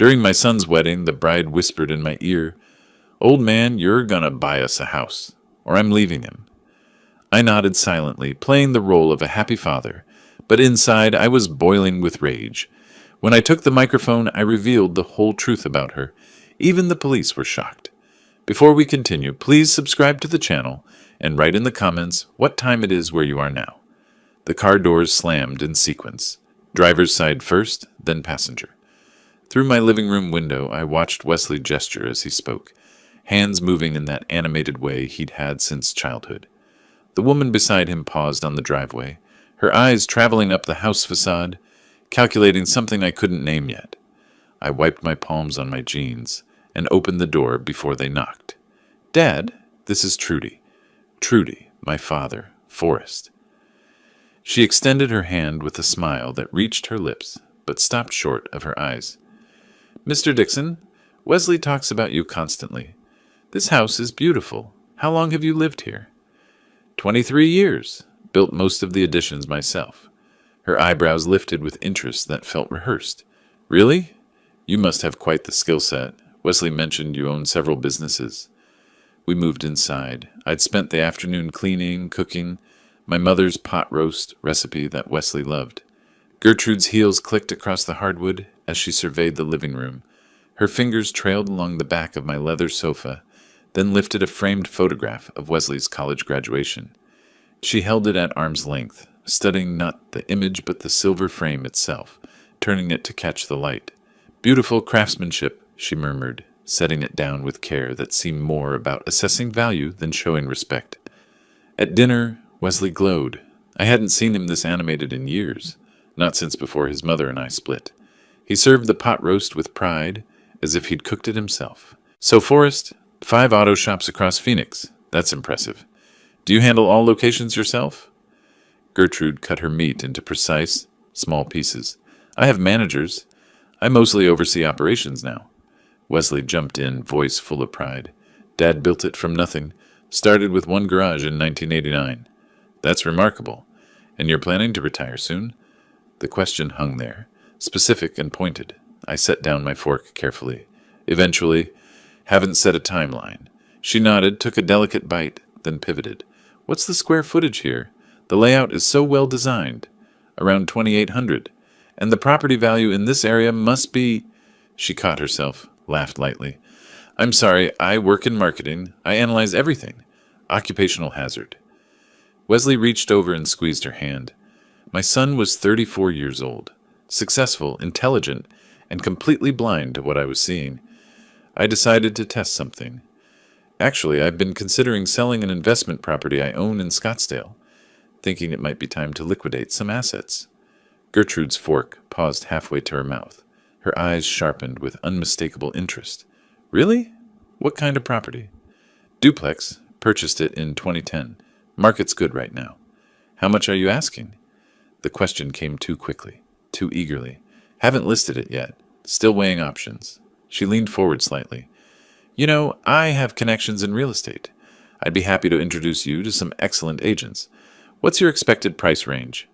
During my son's wedding, the bride whispered in my ear, "Old man, you're gonna buy us a house, or I'm leaving him." I nodded silently, playing the role of a happy father, but inside I was boiling with rage. When I took the microphone, I revealed the whole truth about her. Even the police were shocked. Before we continue, please subscribe to the channel and write in the comments what time it is where you are now. The car doors slammed in sequence. Driver's side first, then passenger. Through my living room window, I watched Wesley gesture as he spoke, hands moving in that animated way he'd had since childhood. The woman beside him paused on the driveway, her eyes traveling up the house facade, calculating something I couldn't name yet. I wiped my palms on my jeans and opened the door before they knocked. "Dad, this is Trudy. Trudy, my father, Forrest." She extended her hand with a smile that reached her lips, but stopped short of her eyes. "Mr. Dixon, Wesley talks about you constantly. This house is beautiful. How long have you lived here?" 23 years. Built most of the additions myself." Her eyebrows lifted with interest that felt rehearsed. "Really? You must have quite the skill set. Wesley mentioned you own several businesses." We moved inside. I'd spent the afternoon cleaning, cooking, my mother's pot roast recipe that Wesley loved. Gertrude's heels clicked across the hardwood as she surveyed the living room. Her fingers trailed along the back of my leather sofa, then lifted a framed photograph of Wesley's college graduation. She held it at arm's length, studying not the image but the silver frame itself, turning it to catch the light. "Beautiful craftsmanship," she murmured, setting it down with care that seemed more about assessing value than showing respect. At dinner, Wesley glowed. I hadn't seen him this animated in years, not since before his mother and I split. He served the pot roast with pride, as if he'd cooked it himself. "So, Forrest, 5 auto shops across Phoenix. That's impressive. Do you handle all locations yourself?" Gertrude cut her meat into precise, small pieces. "I have managers. I mostly oversee operations now." Wesley jumped in, voice full of pride. "Dad built it from nothing. Started with 1 garage in 1989. "That's remarkable. And you're planning to retire soon?" The question hung there, specific and pointed. I set down my fork carefully. "Eventually. Haven't set a timeline." She nodded, took a delicate bite, then pivoted. "What's the square footage here? The layout is so well designed. Around 2,800. And the property value in this area must be—" She caught herself, laughed lightly. "I'm sorry, I work in marketing. I analyze everything. Occupational hazard." Wesley reached over and squeezed her hand. My son was 34 years old, successful, intelligent, and completely blind to what I was seeing. I decided to test something. "Actually, I've been considering selling an investment property I own in Scottsdale, thinking it might be time to liquidate some assets." Gertrude's fork paused halfway to her mouth. Her eyes sharpened with unmistakable interest. "Really? What kind of property?" "Duplex. Purchased it in 2010. Market's good right now." "How much are you asking?" The question came too quickly, too eagerly. "Haven't listed it yet. Still weighing options." She leaned forward slightly. "You know, I have connections in real estate. I'd be happy to introduce you to some excellent agents. What's your expected price range?"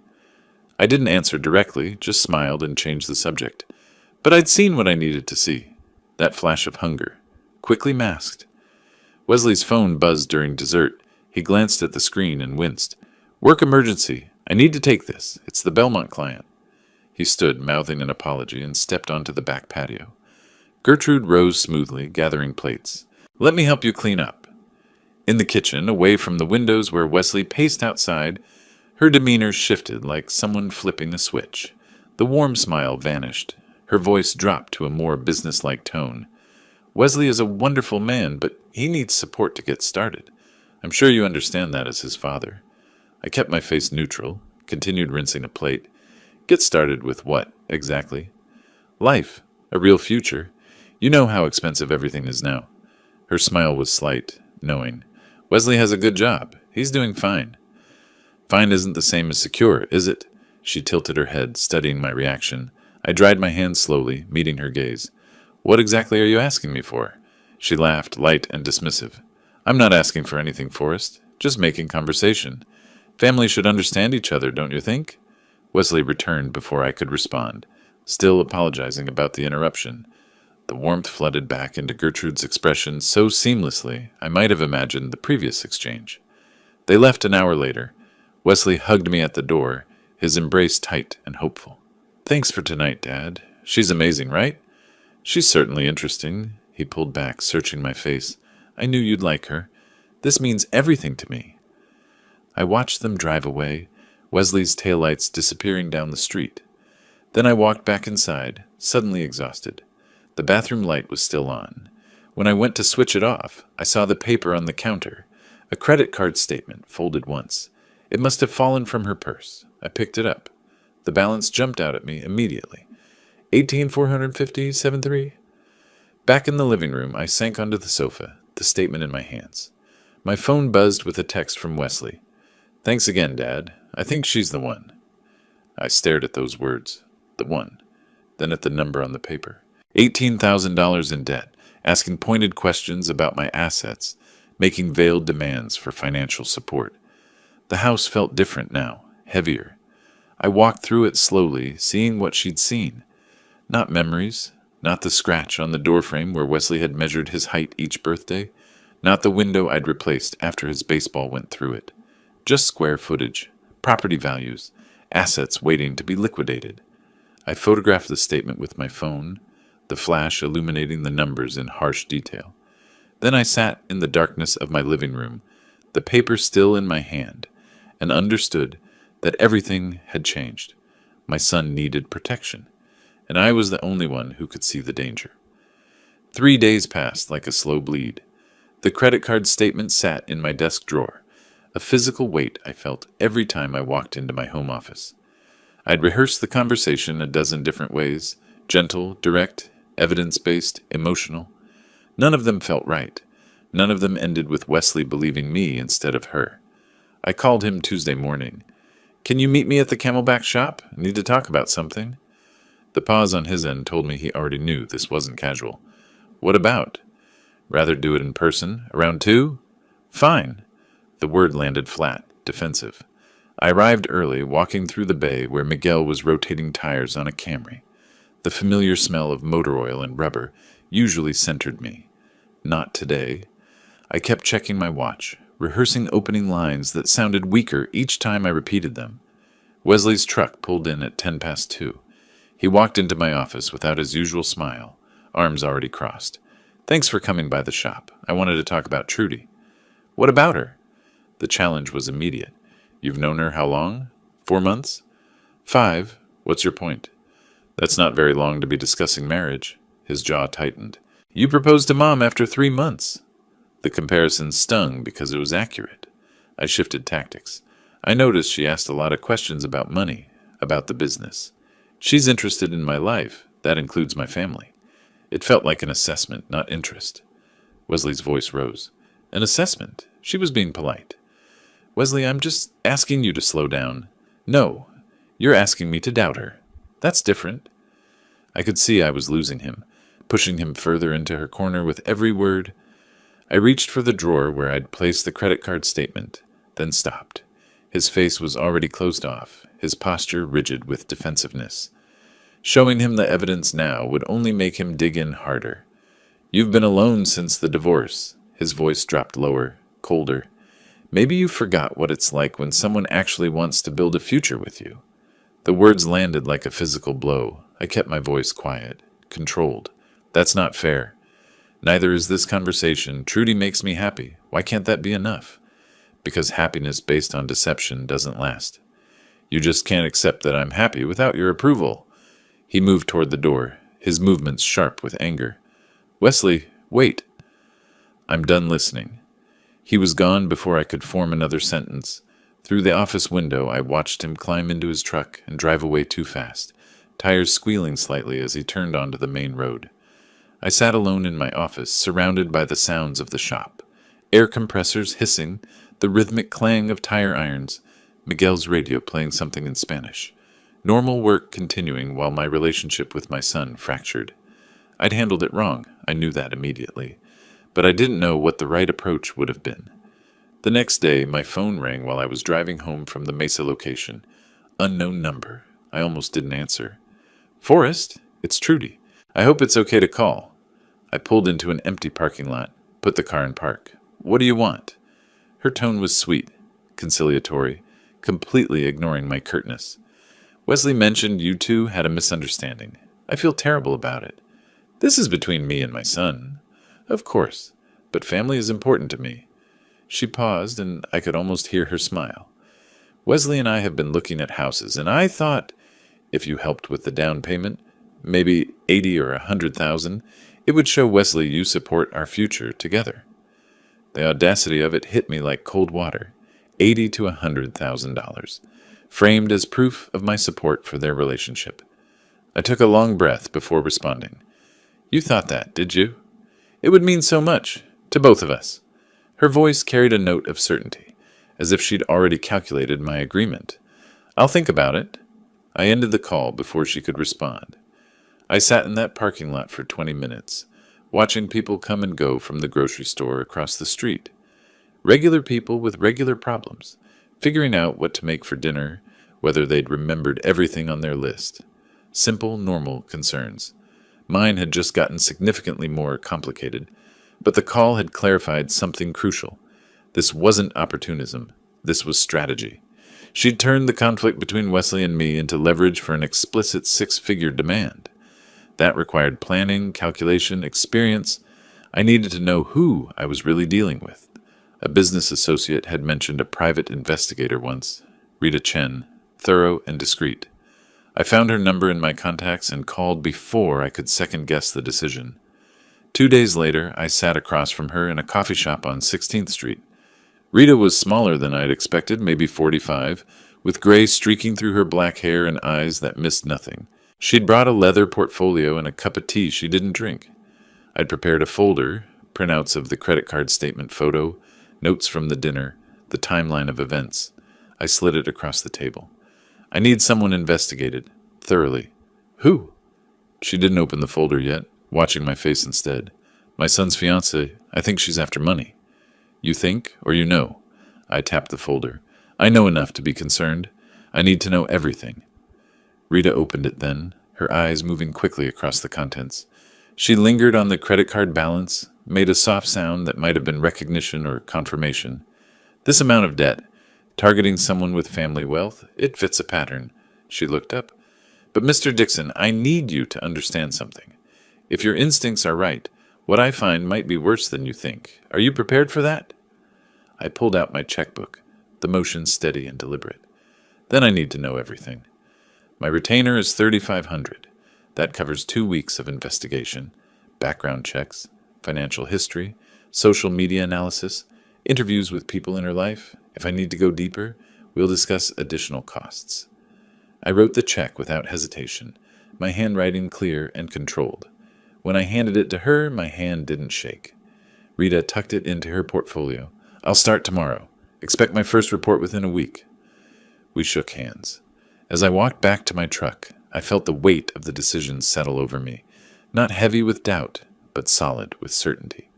I didn't answer directly, just smiled and changed the subject. But I'd seen what I needed to see. That flash of hunger. Quickly masked. Wesley's phone buzzed during dessert. He glanced at the screen and winced. "Work emergency. I need to take this. It's the Belmont client." He stood, mouthing an apology, and stepped onto the back patio. Gertrude rose smoothly, gathering plates. "Let me help you clean up." In the kitchen, away from the windows where Wesley paced outside, her demeanor shifted like someone flipping a switch. The warm smile vanished. Her voice dropped to a more businesslike tone. "Wesley is a wonderful man, but he needs support to get started. I'm sure you understand that as his father." I kept my face neutral, continued rinsing a plate. "Get started with what, exactly?" "Life. A real future. You know how expensive everything is now." Her smile was slight, knowing. "Wesley has a good job. He's doing fine." "Fine isn't the same as secure, is it?" She tilted her head, studying my reaction. I dried my hand slowly, meeting her gaze. "What exactly are you asking me for?" She laughed, light and dismissive. "I'm not asking for anything, Forrest. Just making conversation. Families should understand each other, don't you think?" Wesley returned before I could respond, still apologizing about the interruption. The warmth flooded back into Gertrude's expression so seamlessly I might have imagined the previous exchange. They left an hour later. Wesley hugged me at the door, his embrace tight and hopeful. "Thanks for tonight, Dad. She's amazing, right?" "She's certainly interesting." He pulled back, searching my face. "I knew you'd like her. This means everything to me." I watched them drive away, Wesley's taillights disappearing down the street. Then I walked back inside, suddenly exhausted. The bathroom light was still on. When I went to switch it off, I saw the paper on the counter, a credit card statement folded once. It must have fallen from her purse. I picked it up. The balance jumped out at me immediately. 18,450.73. Back in the living room, I sank onto the sofa, the statement in my hands. My phone buzzed with a text from Wesley. "Thanks again, Dad. I think she's the one." I stared at those words. The one. Then at the number on the paper. $18,000 in debt, asking pointed questions about my assets, making veiled demands for financial support. The house felt different now, heavier. I walked through it slowly, seeing what she'd seen. Not memories, not the scratch on the doorframe where Wesley had measured his height each birthday, not the window I'd replaced after his baseball went through it. Just square footage, property values, assets waiting to be liquidated. I photographed the statement with my phone, the flash illuminating the numbers in harsh detail. Then I sat in the darkness of my living room, the paper still in my hand, and understood that everything had changed. My son needed protection, and I was the only one who could see the danger. 3 days passed like a slow bleed. The credit card statement sat in my desk drawer, a physical weight I felt every time I walked into my home office. I'd rehearsed the conversation a dozen different ways, gentle, direct, evidence-based, emotional. None of them felt right. None of them ended with Wesley believing me instead of her. I called him Tuesday morning. "Can you meet me at the Camelback shop? I need to talk about something." The pause on his end told me he already knew this wasn't casual. "What about?" "Rather do it in person? Around 2? "Fine." The word landed flat, defensive. I arrived early, walking through the bay where Miguel was rotating tires on a Camry. The familiar smell of motor oil and rubber usually centered me. Not today. I kept checking my watch, rehearsing opening lines that sounded weaker each time I repeated them. Wesley's truck pulled in at 2:10. He walked into my office without his usual smile, arms already crossed. "Thanks for coming by the shop. I wanted to talk about Trudy." "What about her?" The challenge was immediate. "You've known her how long? 4 months?" 5. What's your point?" "That's not very long to be discussing marriage." His jaw tightened. "You proposed to Mom after 3 months." The comparison stung because it was accurate. I shifted tactics. I noticed she asked a lot of questions about money, about the business. She's interested in my life. That includes my family. It felt like an assessment, not interest. Wesley's voice rose. "An assessment?" She was being polite. "Wesley, I'm just asking you to slow down." "No, you're asking me to doubt her. That's different." I could see I was losing him, pushing him further into her corner with every word. I reached for the drawer where I'd placed the credit card statement, then stopped. His face was already closed off, his posture rigid with defensiveness. Showing him the evidence now would only make him dig in harder. "You've been alone since the divorce." His voice dropped lower, colder. "Maybe you forgot what it's like when someone actually wants to build a future with you." The words landed like a physical blow. I kept my voice quiet, controlled. "That's not fair. Neither is this conversation. Trudy makes me happy. Why can't that be enough?" "Because happiness based on deception doesn't last. You just can't accept that I'm happy without your approval." He moved toward the door, his movements sharp with anger. "Wesley, wait." "I'm done listening." He was gone before I could form another sentence. Through the office window, I watched him climb into his truck and drive away too fast, tires squealing slightly as he turned onto the main road. I sat alone in my office, surrounded by the sounds of the shop. Air compressors hissing, the rhythmic clang of tire irons, Miguel's radio playing something in Spanish. Normal work continuing while my relationship with my son fractured. I'd handled it wrong, I knew that immediately, but I didn't know what the right approach would have been. The next day, my phone rang while I was driving home from the Mesa location. Unknown number. I almost didn't answer. "Forrest, it's Trudy. I hope it's okay to call. I pulled into an empty parking lot, put the car in park. What do you want? Her tone was sweet, conciliatory, completely ignoring my curtness. Wesley mentioned you two had a misunderstanding. I feel terrible about it. This is between me and my son. Of course, but family is important to me. She paused, and I could almost hear her smile. Wesley and I have been looking at houses, and I thought, if you helped with the down payment, maybe 80 or 100,000, it would show Wesley you support our future together. The audacity of it hit me like cold water. $80,000 to $100,000, framed as proof of my support for their relationship. I took a long breath before responding. You thought that, did you? It would mean so much, to both of us. Her voice carried a note of certainty, as if she'd already calculated my agreement. I'll think about it. I ended the call before she could respond. I sat in that parking lot for 20 minutes, watching people come and go from the grocery store across the street. Regular people with regular problems, figuring out what to make for dinner, whether they'd remembered everything on their list. Simple, normal concerns. Mine had just gotten significantly more complicated, but the call had clarified something crucial. This wasn't opportunism. This was strategy. She'd turned the conflict between Wesley and me into leverage for an explicit six-figure demand. That required planning, calculation, experience. I needed to know who I was really dealing with. A business associate had mentioned a private investigator once, Rita Chen, thorough and discreet. I found her number in my contacts and called before I could second-guess the decision. 2 days later, I sat across from her in a coffee shop on 16th Street. Rita was smaller than I'd expected, maybe 45, with gray streaking through her black hair and eyes that missed nothing. She'd brought a leather portfolio and a cup of tea she didn't drink. I'd prepared a folder, printouts of the credit card statement photo, notes from the dinner, the timeline of events. I slid it across the table. I need someone investigated, thoroughly. Who? She didn't open the folder yet, watching my face instead. My son's fiancée. I think she's after money. You think, or you know? I tapped the folder. I know enough to be concerned. I need to know everything. Rita opened it then, her eyes moving quickly across the contents. She lingered on the credit card balance, made a soft sound that might have been recognition or confirmation. This amount of debt, targeting someone with family wealth, it fits a pattern. She looked up. But Mr. Dixon, I need you to understand something. If your instincts are right, what I find might be worse than you think. Are you prepared for that? I pulled out my checkbook, the motion steady and deliberate. Then I need to know everything. My retainer is $3,500. That covers 2 weeks of investigation, background checks, financial history, social media analysis, interviews with people in her life. If I need to go deeper, we'll discuss additional costs. I wrote the check without hesitation, my handwriting clear and controlled. When I handed it to her, my hand didn't shake. Rita tucked it into her portfolio. I'll start tomorrow. Expect my first report within a week. We shook hands. As I walked back to my truck, I felt the weight of the decision settle over me, not heavy with doubt, but solid with certainty.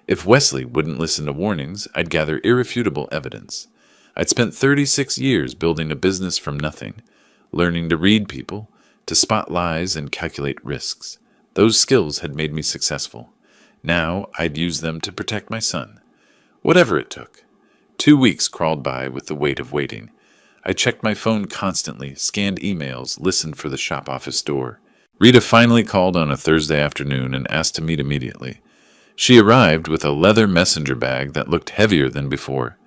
If Wesley wouldn't listen to warnings, I'd gather irrefutable evidence. I'd spent 36 years building a business from nothing, learning to read people, to spot lies and calculate risks. Those skills had made me successful. Now I'd use them to protect my son. Whatever it took. 2 weeks crawled by with the weight of waiting. I checked my phone constantly, scanned emails, listened for the shop office door. Rita finally called on a Thursday afternoon and asked to meet immediately. She arrived with a leather messenger bag that looked heavier than before.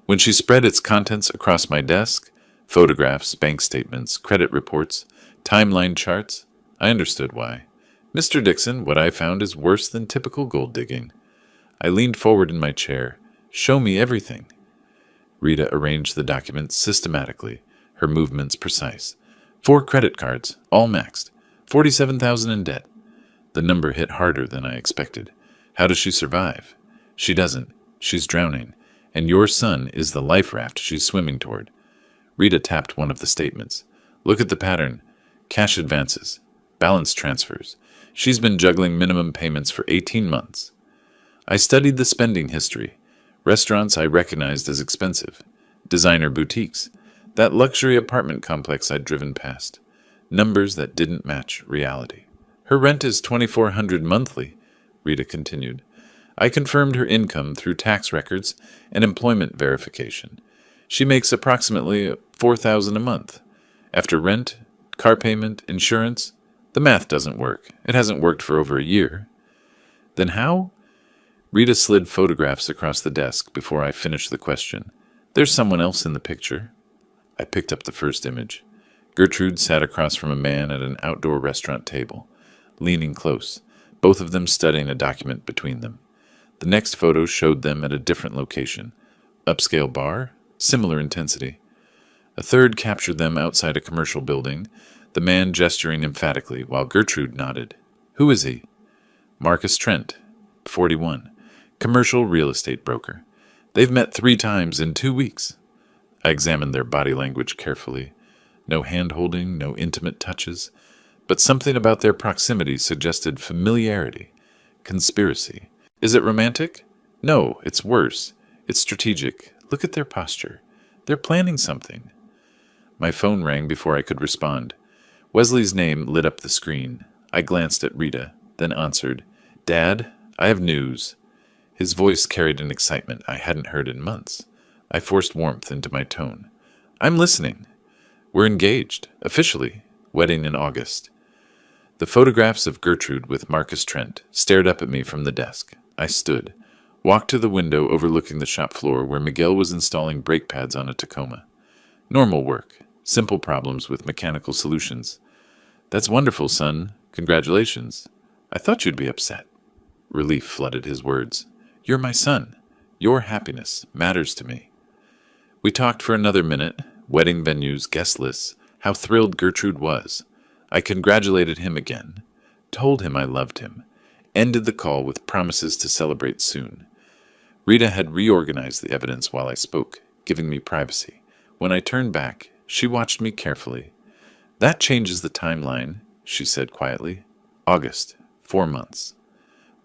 When she spread its contents across my desk, photographs, bank statements, credit reports, timeline charts, I understood why. Mr. Dixon, what I found is worse than typical gold digging. I leaned forward in my chair. Show me everything. Rita arranged the documents systematically, her movements precise. 4 credit cards, all maxed. $47,000 in debt. The number hit harder than I expected. How does she survive? She doesn't. She's drowning. And your son is the life raft she's swimming toward. Rita tapped one of the statements. Look at the pattern. Cash advances. Balance transfers. She's been juggling minimum payments for 18 months. I studied the spending history. Restaurants I recognized as expensive. Designer boutiques. That luxury apartment complex I'd driven past. Numbers that didn't match reality. Her rent is $2,400 monthly. Rita continued. I confirmed her income through tax records and employment verification. She makes approximately $4,000 a month. After rent, car payment, insurance, the math doesn't work. It hasn't worked for over a year. Then how? Rita slid photographs across the desk before I finished the question. There's someone else in the picture. I picked up the first image. Gertrude sat across from a man at an outdoor restaurant table, leaning close, both of them studying a document between them. The next photo showed them at a different location. Upscale bar, similar intensity. A third captured them outside a commercial building, the man gesturing emphatically while Gertrude nodded. Who is he? Marcus Trent, 41, commercial real estate broker. They've met 3 times in 2 weeks. I examined their body language carefully. No hand-holding, no intimate touches, but something about their proximity suggested familiarity, conspiracy. Is it romantic? No, it's worse. It's strategic. Look at their posture. They're planning something. My phone rang before I could respond. Wesley's name lit up the screen. I glanced at Rita, then answered, Dad, I have news. His voice carried an excitement I hadn't heard in months. I forced warmth into my tone. I'm listening. We're engaged, officially, wedding in August. The photographs of Gertrude with Marcus Trent stared up at me from the desk. I stood, walked to the window overlooking the shop floor where Miguel was installing brake pads on a Tacoma. Normal work, simple problems with mechanical solutions. That's wonderful, son. Congratulations. I thought you'd be upset. Relief flooded his words. You're my son. Your happiness matters to me. We talked for another minute, wedding venues, guest lists, how thrilled Gertrude was. I congratulated him again, told him I loved him, ended the call with promises to celebrate soon. Rita had reorganized the evidence while I spoke, giving me privacy. When I turned back, she watched me carefully. That changes the timeline, she said quietly. August, 4 months.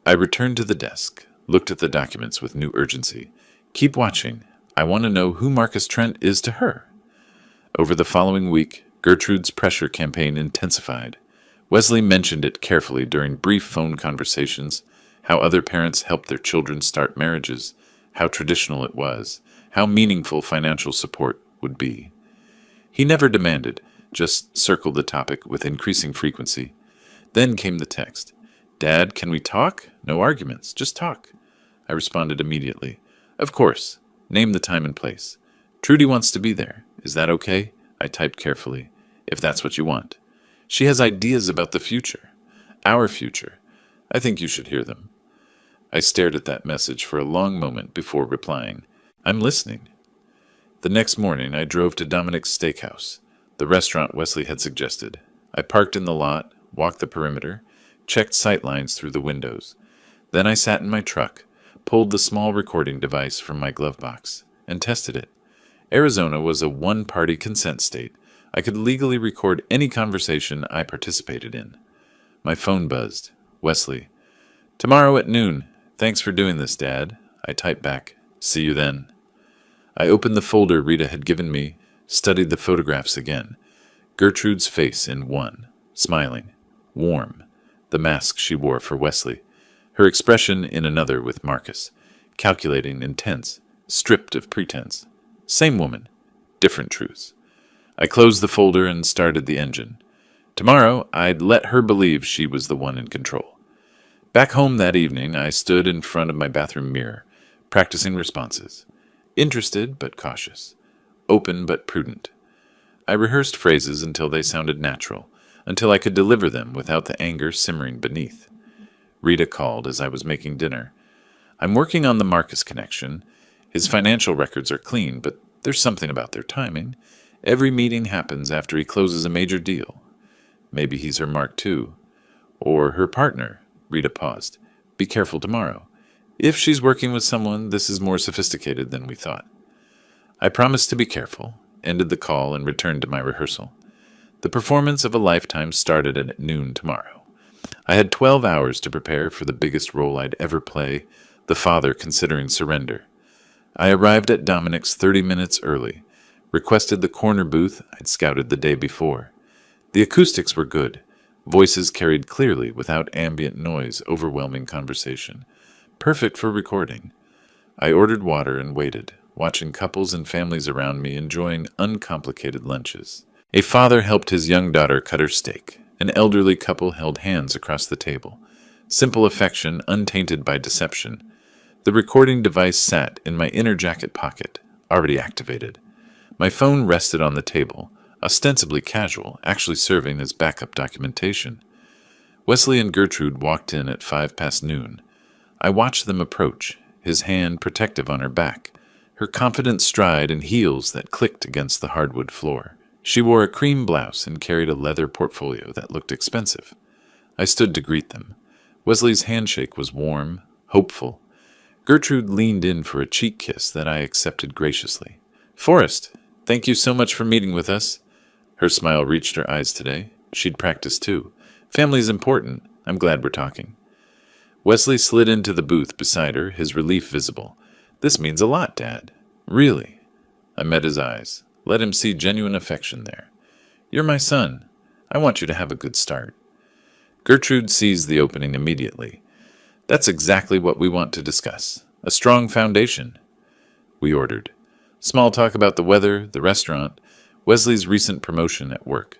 I returned to the desk, looked at the documents with new urgency. Keep watching. I want to know who Marcus Trent is to her. Over the following week, Gertrude's pressure campaign intensified. Wesley mentioned it carefully during brief phone conversations, how other parents helped their children start marriages, how traditional it was, how meaningful financial support would be. He never demanded, just circled the topic with increasing frequency. Then came the text. Dad, can we talk? No arguments, just talk. I responded immediately. Of course. Name the time and place. Trudy wants to be there. Is that okay? I typed carefully. If that's what you want. She has ideas about the future. Our future. I think you should hear them. I stared at that message for a long moment before replying. I'm listening. The next morning, I drove to Dominic's Steakhouse, the restaurant Wesley had suggested. I parked in the lot, walked the perimeter, checked sightlines through the windows. Then I sat in my truck, pulled the small recording device from my glove box, and tested it. Arizona was a one-party consent state. I could legally record any conversation I participated in. My phone buzzed. Wesley. Tomorrow at noon. Thanks for doing this, Dad. I typed back. See you then. I opened the folder Rita had given me, studied the photographs again. Gertrude's face in one, smiling, warm, the mask she wore for Wesley. Her expression in another with Marcus, calculating, intense, stripped of pretense. Same woman, different truths. I closed the folder and started the engine. Tomorrow, I'd let her believe she was the one in control. Back home that evening, I stood in front of my bathroom mirror, practicing responses. Interested but cautious. Open but prudent. I rehearsed phrases until they sounded natural, until I could deliver them without the anger simmering beneath. Rita called as I was making dinner. I'm working on the Marcus connection. His financial records are clean, but there's something about their timing. Every meeting happens after he closes a major deal. Maybe he's her Mark II. Or her partner. Rita paused. Be careful tomorrow. If she's working with someone, this is more sophisticated than we thought. I promised to be careful, ended the call, and returned to my rehearsal. The performance of a lifetime started at noon tomorrow. I had 12 hours to prepare for the biggest role I'd ever play, the father considering surrender. I arrived at Dominic's 30 minutes early, requested the corner booth I'd scouted the day before. The acoustics were good. Voices carried clearly without ambient noise overwhelming conversation. Perfect for recording. I ordered water and waited, watching couples and families around me enjoying uncomplicated lunches. A father helped his young daughter cut her steak. An elderly couple held hands across the table. Simple affection untainted by deception. The recording device sat in my inner jacket pocket, already activated. My phone rested on the table, ostensibly casual, actually serving as backup documentation. Wesley and Gertrude walked in at noon. I watched them approach, his hand protective on her back, her confident stride and heels that clicked against the hardwood floor. She wore a cream blouse and carried a leather portfolio that looked expensive. I stood to greet them. Wesley's handshake was warm, hopeful. Gertrude leaned in for a cheek kiss that I accepted graciously. "Forrest, thank you so much for meeting with us." Her smile reached her eyes today. She'd practiced too. "Family's important. I'm glad we're talking." Wesley slid into the booth beside her, his relief visible. "This means a lot, Dad. Really." I met his eyes. Let him see genuine affection there. "You're my son. I want you to have a good start." Gertrude seized the opening immediately. "That's exactly what we want to discuss. A strong foundation." We ordered. Small talk about the weather, the restaurant, Wesley's recent promotion at work.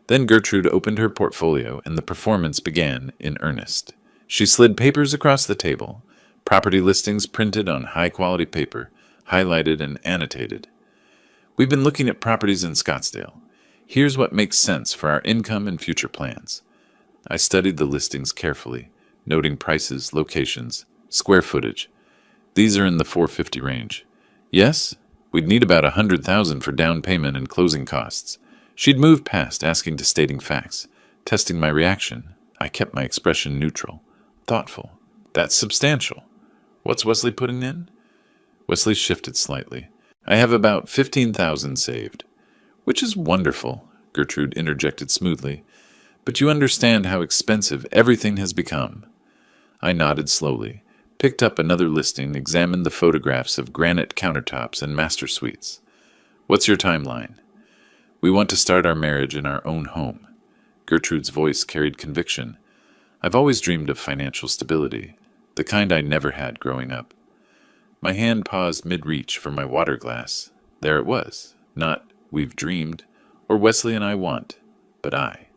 Then Gertrude opened her portfolio and the performance began in earnest. She slid papers across the table, property listings printed on high-quality paper, highlighted and annotated. "We've been looking at properties in Scottsdale. Here's what makes sense for our income and future plans." I studied the listings carefully, noting prices, locations, square footage. "These are in the 450 range. Yes? We'd need about 100,000 for down payment and closing costs." She'd moved past asking to stating facts, testing my reaction. I kept my expression neutral, thoughtful. "That's substantial. What's Wesley putting in?" Wesley shifted slightly. "I have about 15,000 saved." "Which is wonderful," Gertrude interjected smoothly. "But you understand how expensive everything has become." I nodded slowly, picked up another listing, examined the photographs of granite countertops and master suites. "What's your timeline?" "We want to start our marriage in our own home." Gertrude's voice carried conviction. "I've always dreamed of financial stability, the kind I never had growing up." My hand paused mid-reach for my water glass. There it was. Not "we've dreamed," or "Wesley and I want," but I.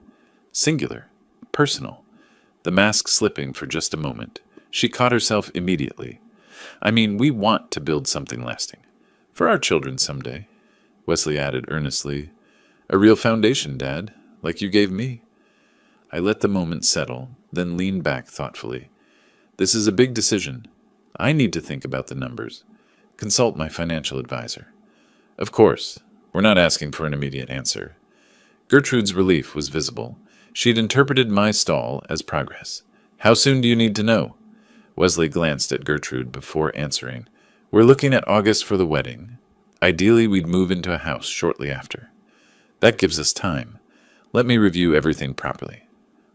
Singular. Personal. The mask slipping for just a moment. She caught herself immediately. "I mean, we want to build something lasting. For our children someday." Wesley added earnestly, "A real foundation, Dad, like you gave me." I let the moment settle, then leaned back thoughtfully. "This is a big decision. I need to think about the numbers. Consult my financial advisor." "Of course. We're not asking for an immediate answer." Gertrude's relief was visible. She'd interpreted my stall as progress. "How soon do you need to know?" Wesley glanced at Gertrude before answering. "We're looking at August for the wedding. Ideally, we'd move into a house shortly after." "That gives us time. Let me review everything properly."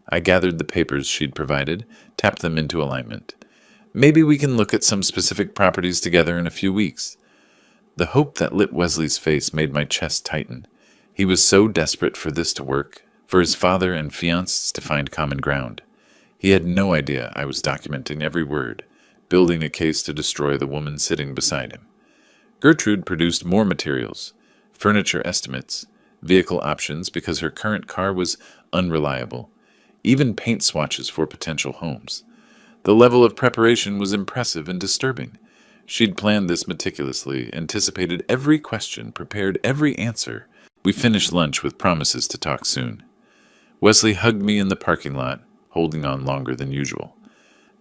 I gathered the papers she'd provided, tapped them into alignment. "Maybe we can look at some specific properties together in a few weeks." The hope that lit Wesley's face made my chest tighten. He was so desperate for this to work, for his father and fiancée to find common ground. He had no idea I was documenting every word, building a case to destroy the woman sitting beside him. Gertrude produced more materials, furniture estimates, vehicle options because her current car was unreliable, even paint swatches for potential homes. The level of preparation was impressive and disturbing. She'd planned this meticulously, anticipated every question, prepared every answer. We finished lunch with promises to talk soon. Wesley hugged me in the parking lot, holding on longer than usual.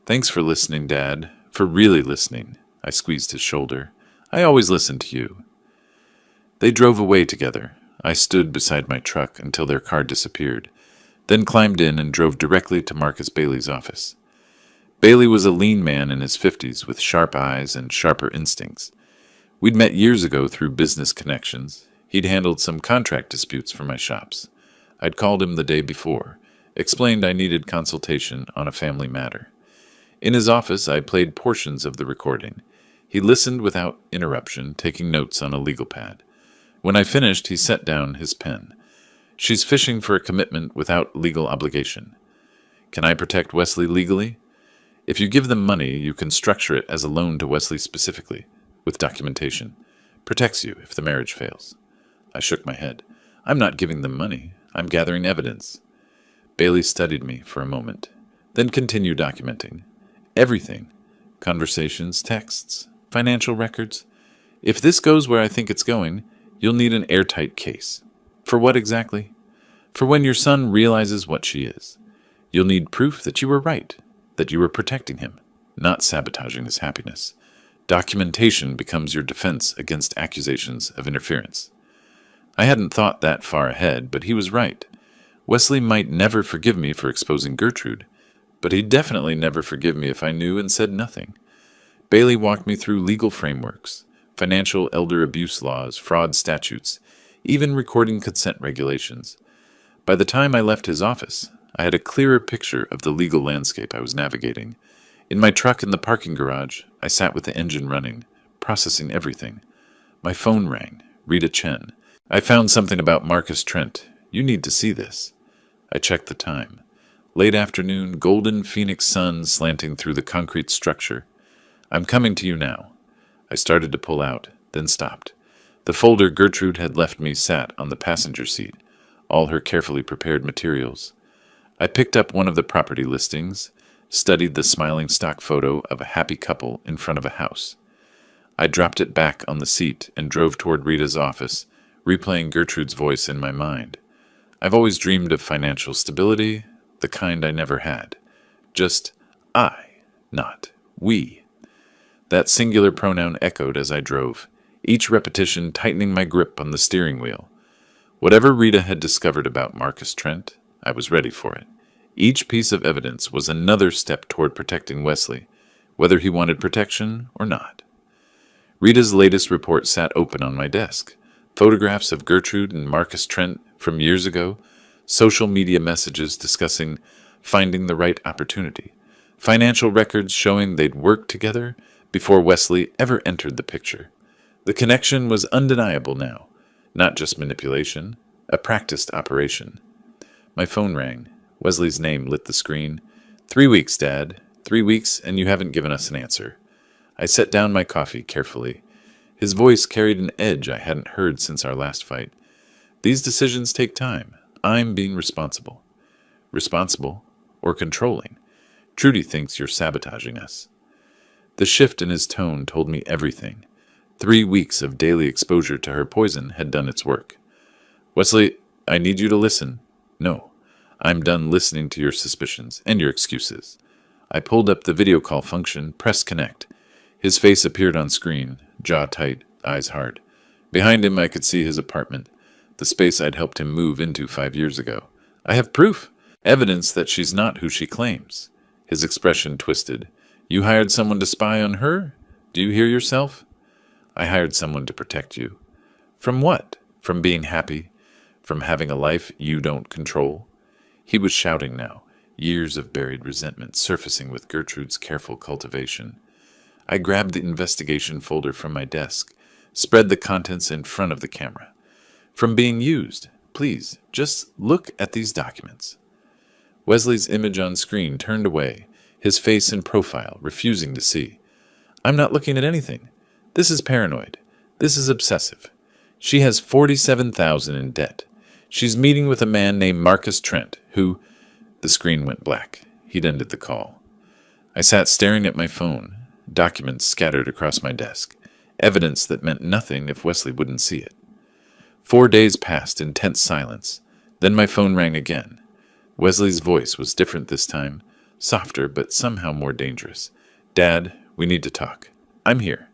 "Thanks for listening, Dad, for really listening." I squeezed his shoulder. "I always listen to you." They drove away together. I stood beside my truck until their car disappeared, then climbed in and drove directly to Marcus Bailey's office. Bailey was a lean man in his 50s with sharp eyes and sharper instincts. We'd met years ago through business connections. He'd handled some contract disputes for my shops. I'd called him the day before, explained I needed consultation on a family matter. In his office, I played portions of the recording. He listened without interruption, taking notes on a legal pad. When I finished, he set down his pen. She's fishing for a commitment without legal obligation. Can I protect Wesley legally? If you give them money, you can structure it as a loan to Wesley specifically, with documentation. Protects you if the marriage fails. I shook my head. I'm not giving them money. I'm gathering evidence. Bailey studied me for a moment, then continued documenting. Everything. Conversations, texts, financial records. If this goes where I think it's going, you'll need an airtight case. For what exactly? For when your son realizes what she is. You'll need proof that you were right, that you were protecting him, not sabotaging his happiness. Documentation becomes your defense against accusations of interference. I hadn't thought that far ahead, but he was right. Wesley might never forgive me for exposing Gertrude, but he'd definitely never forgive me if I knew and said nothing. Bailey walked me through legal frameworks, financial elder abuse laws, fraud statutes, even recording consent regulations. By the time I left his office, I had a clearer picture of the legal landscape I was navigating. In my truck in the parking garage, I sat with the engine running, processing everything. My phone rang. Rita Chen. I found something about Marcus Trent. You need to see this. I checked the time. Late afternoon, golden phoenix sun slanting through the concrete structure. I'm coming to you now. I started to pull out, then stopped. The folder Gertrude had left me sat on the passenger seat, all her carefully prepared materials. I picked up one of the property listings, studied the smiling stock photo of a happy couple in front of a house. I dropped it back on the seat and drove toward Rita's office, replaying Gertrude's voice in my mind. I've always dreamed of financial stability, the kind I never had. Just I, not we. That singular pronoun echoed as I drove, each repetition tightening my grip on the steering wheel. Whatever Rita had discovered about Marcus Trent, I was ready for it. Each piece of evidence was another step toward protecting Wesley, whether he wanted protection or not. Rita's latest report sat open on my desk. Photographs of Gertrude and Marcus Trent from years ago, social media messages discussing finding the right opportunity, financial records showing they'd worked together before Wesley ever entered the picture. The connection was undeniable now, not just manipulation, a practiced operation. My phone rang. Wesley's name lit the screen. 3 weeks, Dad. 3 weeks, and you haven't given us an answer. I set down my coffee carefully. His voice carried an edge I hadn't heard since our last fight. These decisions take time. I'm being responsible. Responsible or controlling. Trudy thinks you're sabotaging us. The shift in his tone told me everything. 3 weeks of daily exposure to her poison had done its work. Wesley, I need you to listen. No, I'm done listening to your suspicions and your excuses. I pulled up the video call function, pressed connect. His face appeared on screen, jaw tight, eyes hard. Behind him I could see his apartment, the space I'd helped him move into 5 years ago. I have proof, evidence that she's not who she claims. His expression twisted. You hired someone to spy on her? Do you hear yourself? I hired someone to protect you. From what? From being happy? From having a life you don't control? He was shouting now, years of buried resentment surfacing with Gertrude's careful cultivation. I grabbed the investigation folder from my desk, spread the contents in front of the camera. From being used, please, just look at these documents. Wesley's image on screen turned away, his face in profile, refusing to see. I'm not looking at anything. This is paranoid. This is obsessive. She has $47,000 in debt. She's meeting with a man named Marcus Trent, who... The screen went black. He'd ended the call. I sat staring at my phone, documents scattered across my desk, evidence that meant nothing if Wesley wouldn't see it. 4 days passed in tense silence. Then my phone rang again. Wesley's voice was different this time, softer but somehow more dangerous. Dad, we need to talk. I'm here.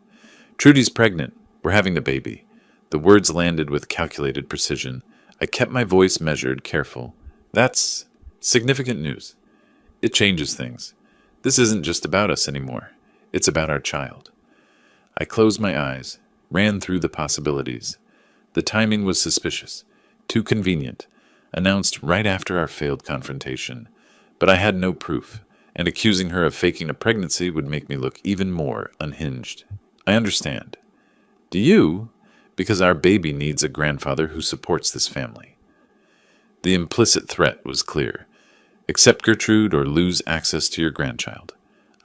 Trudy's pregnant. We're having a baby. The words landed with calculated precision. I kept my voice measured, careful. That's significant news. It changes things. This isn't just about us anymore. It's about our child. I closed my eyes, ran through the possibilities. The timing was suspicious, too convenient, announced right after our failed confrontation. But I had no proof, and accusing her of faking a pregnancy would make me look even more unhinged. I understand. Do you? Because our baby needs a grandfather who supports this family. The implicit threat was clear. Accept Gertrude or lose access to your grandchild.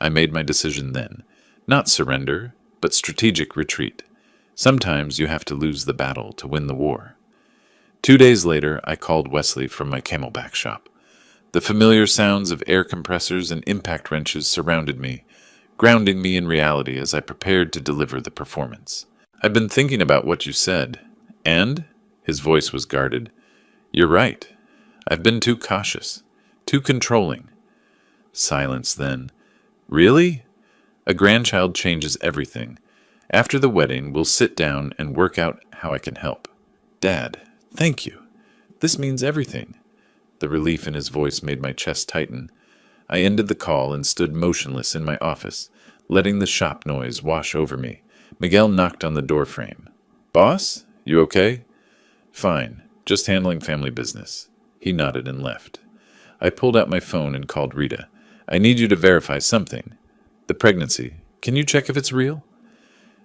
I made my decision then. Not surrender, but strategic retreat. Sometimes you have to lose the battle to win the war. 2 days later, I called Wesley from my camelback shop. The familiar sounds of air compressors and impact wrenches surrounded me, grounding me in reality as I prepared to deliver the performance. "I've been thinking about what you said. And?" His voice was guarded. "You're right. I've been too cautious, too controlling." Silence then. "Really?" "A grandchild changes everything. After the wedding, we'll sit down and work out how I can help." "Dad, thank you. This means everything." The relief in his voice made my chest tighten. I ended the call and stood motionless in my office, letting the shop noise wash over me. Miguel knocked on the doorframe. "Boss, you okay?" "Fine, just handling family business." He nodded and left. I pulled out my phone and called Rita. "I need you to verify something. The pregnancy. Can you check if it's real?"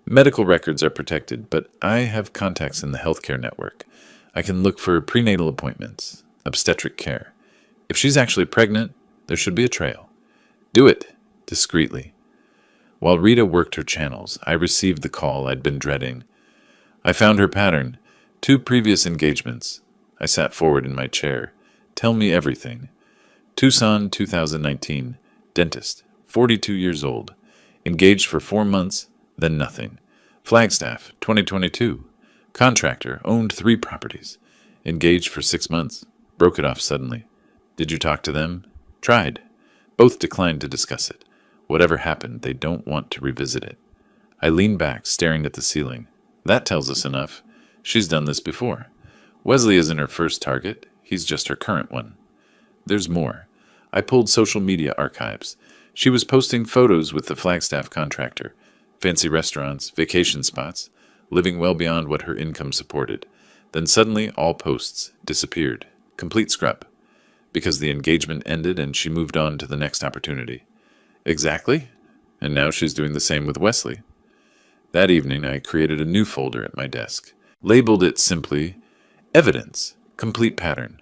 "Medical records are protected, but I have contacts in the healthcare network. I can look for prenatal appointments, obstetric care. If she's actually pregnant, there should be a trail." "Do it," discreetly. While Rita worked her channels, I received the call I'd been dreading. I found her pattern. 2 previous engagements. I sat forward in my chair. "Tell me everything." Tucson, 2019. Dentist, 42 years old. Engaged for 4 months, then nothing. Flagstaff, 2022. Contractor, owned 3 properties. Engaged for 6 months. Broke it off suddenly. "Did you talk to them?" "Tried. Both declined to discuss it. Whatever happened, they don't want to revisit it." I leaned back, staring at the ceiling. "That tells us enough. She's done this before. Wesley isn't her first target. He's just her current one." "There's more." I pulled social media archives. She was posting photos with the Flagstaff contractor. Fancy restaurants, vacation spots, living well beyond what her income supported. Then suddenly, all posts disappeared. Complete scrub. Because the engagement ended and she moved on to the next opportunity. "Exactly. And now she's doing the same with Wesley." That evening, I created a new folder at my desk. Labeled it simply, Evidence, Complete Pattern.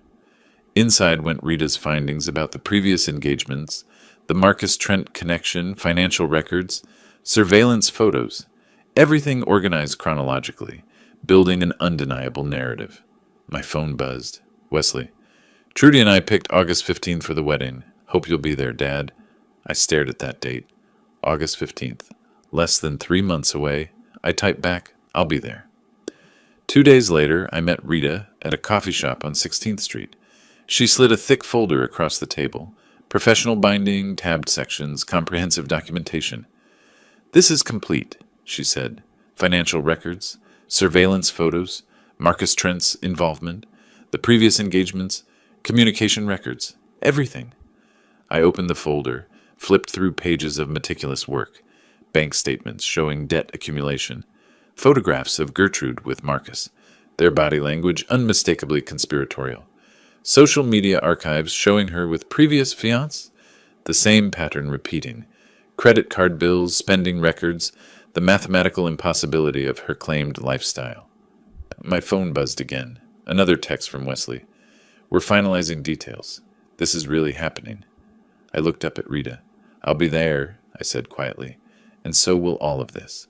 Inside went Rita's findings about the previous engagements, the Marcus Trent connection, financial records, surveillance photos, everything organized chronologically, building an undeniable narrative. My phone buzzed. "Wesley, Trudy and I picked August 15th for the wedding. Hope you'll be there, Dad." I stared at that date. August 15th. Less than 3 months away. I typed back, "I'll be there." 2 days later, I met Rita at a coffee shop on 16th Street. She slid a thick folder across the table. Professional binding, tabbed sections, comprehensive documentation. "This is complete," she said. "Financial records, surveillance photos, Marcus Trent's involvement, the previous engagements, communication records, everything." I opened the folder, flipped through pages of meticulous work, bank statements showing debt accumulation, photographs of Gertrude with Marcus, their body language unmistakably conspiratorial, social media archives showing her with previous fiancé, the same pattern repeating, credit card bills, spending records, the mathematical impossibility of her claimed lifestyle. My phone buzzed again. Another text from Wesley. "We're finalizing details. This is really happening." I looked up at Rita. "I'll be there," I said quietly, "and so will all of this."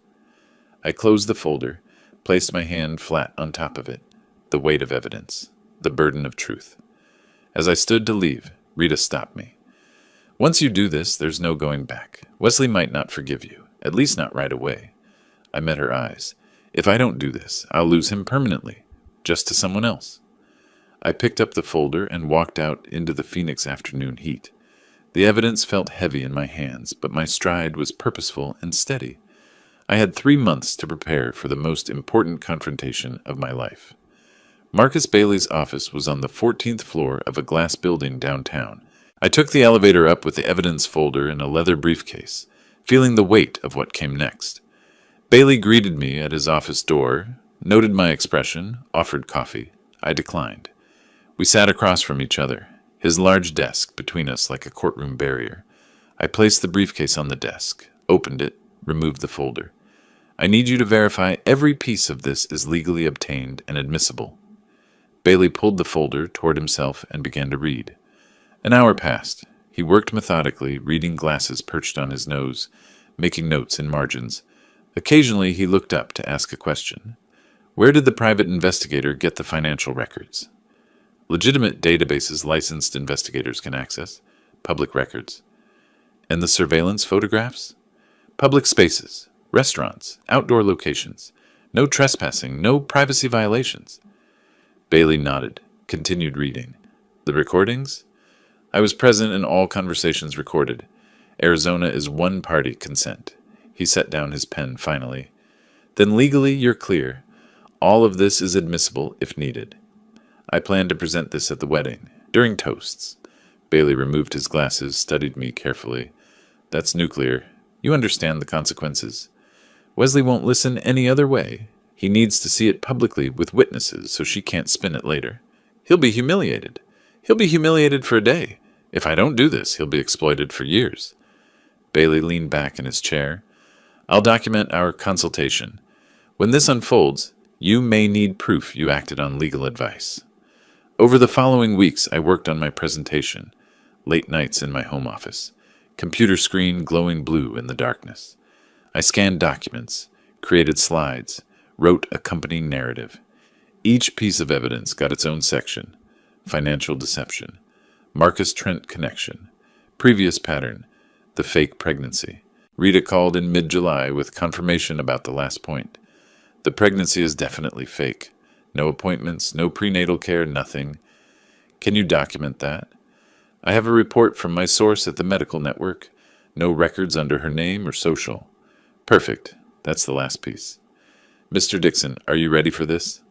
I closed the folder, placed my hand flat on top of it. The weight of evidence, the burden of truth. As I stood to leave, Rita stopped me. "Once you do this, there's no going back. Wesley might not forgive you, at least not right away." I met her eyes. "If I don't do this, I'll lose him permanently, just to someone else." I picked up the folder and walked out into the Phoenix afternoon heat. The evidence felt heavy in my hands, but my stride was purposeful and steady. I had 3 months to prepare for the most important confrontation of my life. Marcus Bailey's office was on the 14th floor of a glass building downtown. I took the elevator up with the evidence folder in a leather briefcase, feeling the weight of what came next. Bailey greeted me at his office door, noted my expression, offered coffee. I declined. We sat across from each other, his large desk between us like a courtroom barrier. I placed the briefcase on the desk, opened it, removed the folder. "I need you to verify every piece of this is legally obtained and admissible." Bailey pulled the folder toward himself and began to read. An hour passed. He worked methodically, reading glasses perched on his nose, making notes in margins. Occasionally he looked up to ask a question. Where did the private investigator get the financial records? Legitimate databases licensed investigators can access. Public records. And the surveillance photographs? Public spaces, restaurants, outdoor locations. No trespassing, no privacy violations. Bailey nodded, continued reading. The recordings? I was present in all conversations recorded. Arizona is one-party consent. He set down his pen finally. Then legally you're clear. All of this is admissible if needed. I plan to present this at the wedding, during toasts. Bailey removed his glasses, studied me carefully. That's nuclear. You understand the consequences. Wesley won't listen any other way. He needs to see it publicly with witnesses so she can't spin it later. He'll be humiliated. He'll be humiliated for a day. If I don't do this, he'll be exploited for years. Bailey leaned back in his chair. I'll document our consultation. When this unfolds, you may need proof you acted on legal advice. Over the following weeks, I worked on my presentation. Late nights in my home office. Computer screen glowing blue in the darkness. I scanned documents, created slides, wrote accompanying narrative. Each piece of evidence got its own section. Financial deception. Marcus Trent connection. Previous pattern. The fake pregnancy. Rita called in mid-July with confirmation about the last point. The pregnancy is definitely fake. No appointments, no prenatal care, nothing. Can you document that? I have a report from my source at the medical network. No records under her name or social. Perfect. That's the last piece. Mr. Dixon, are you ready for this?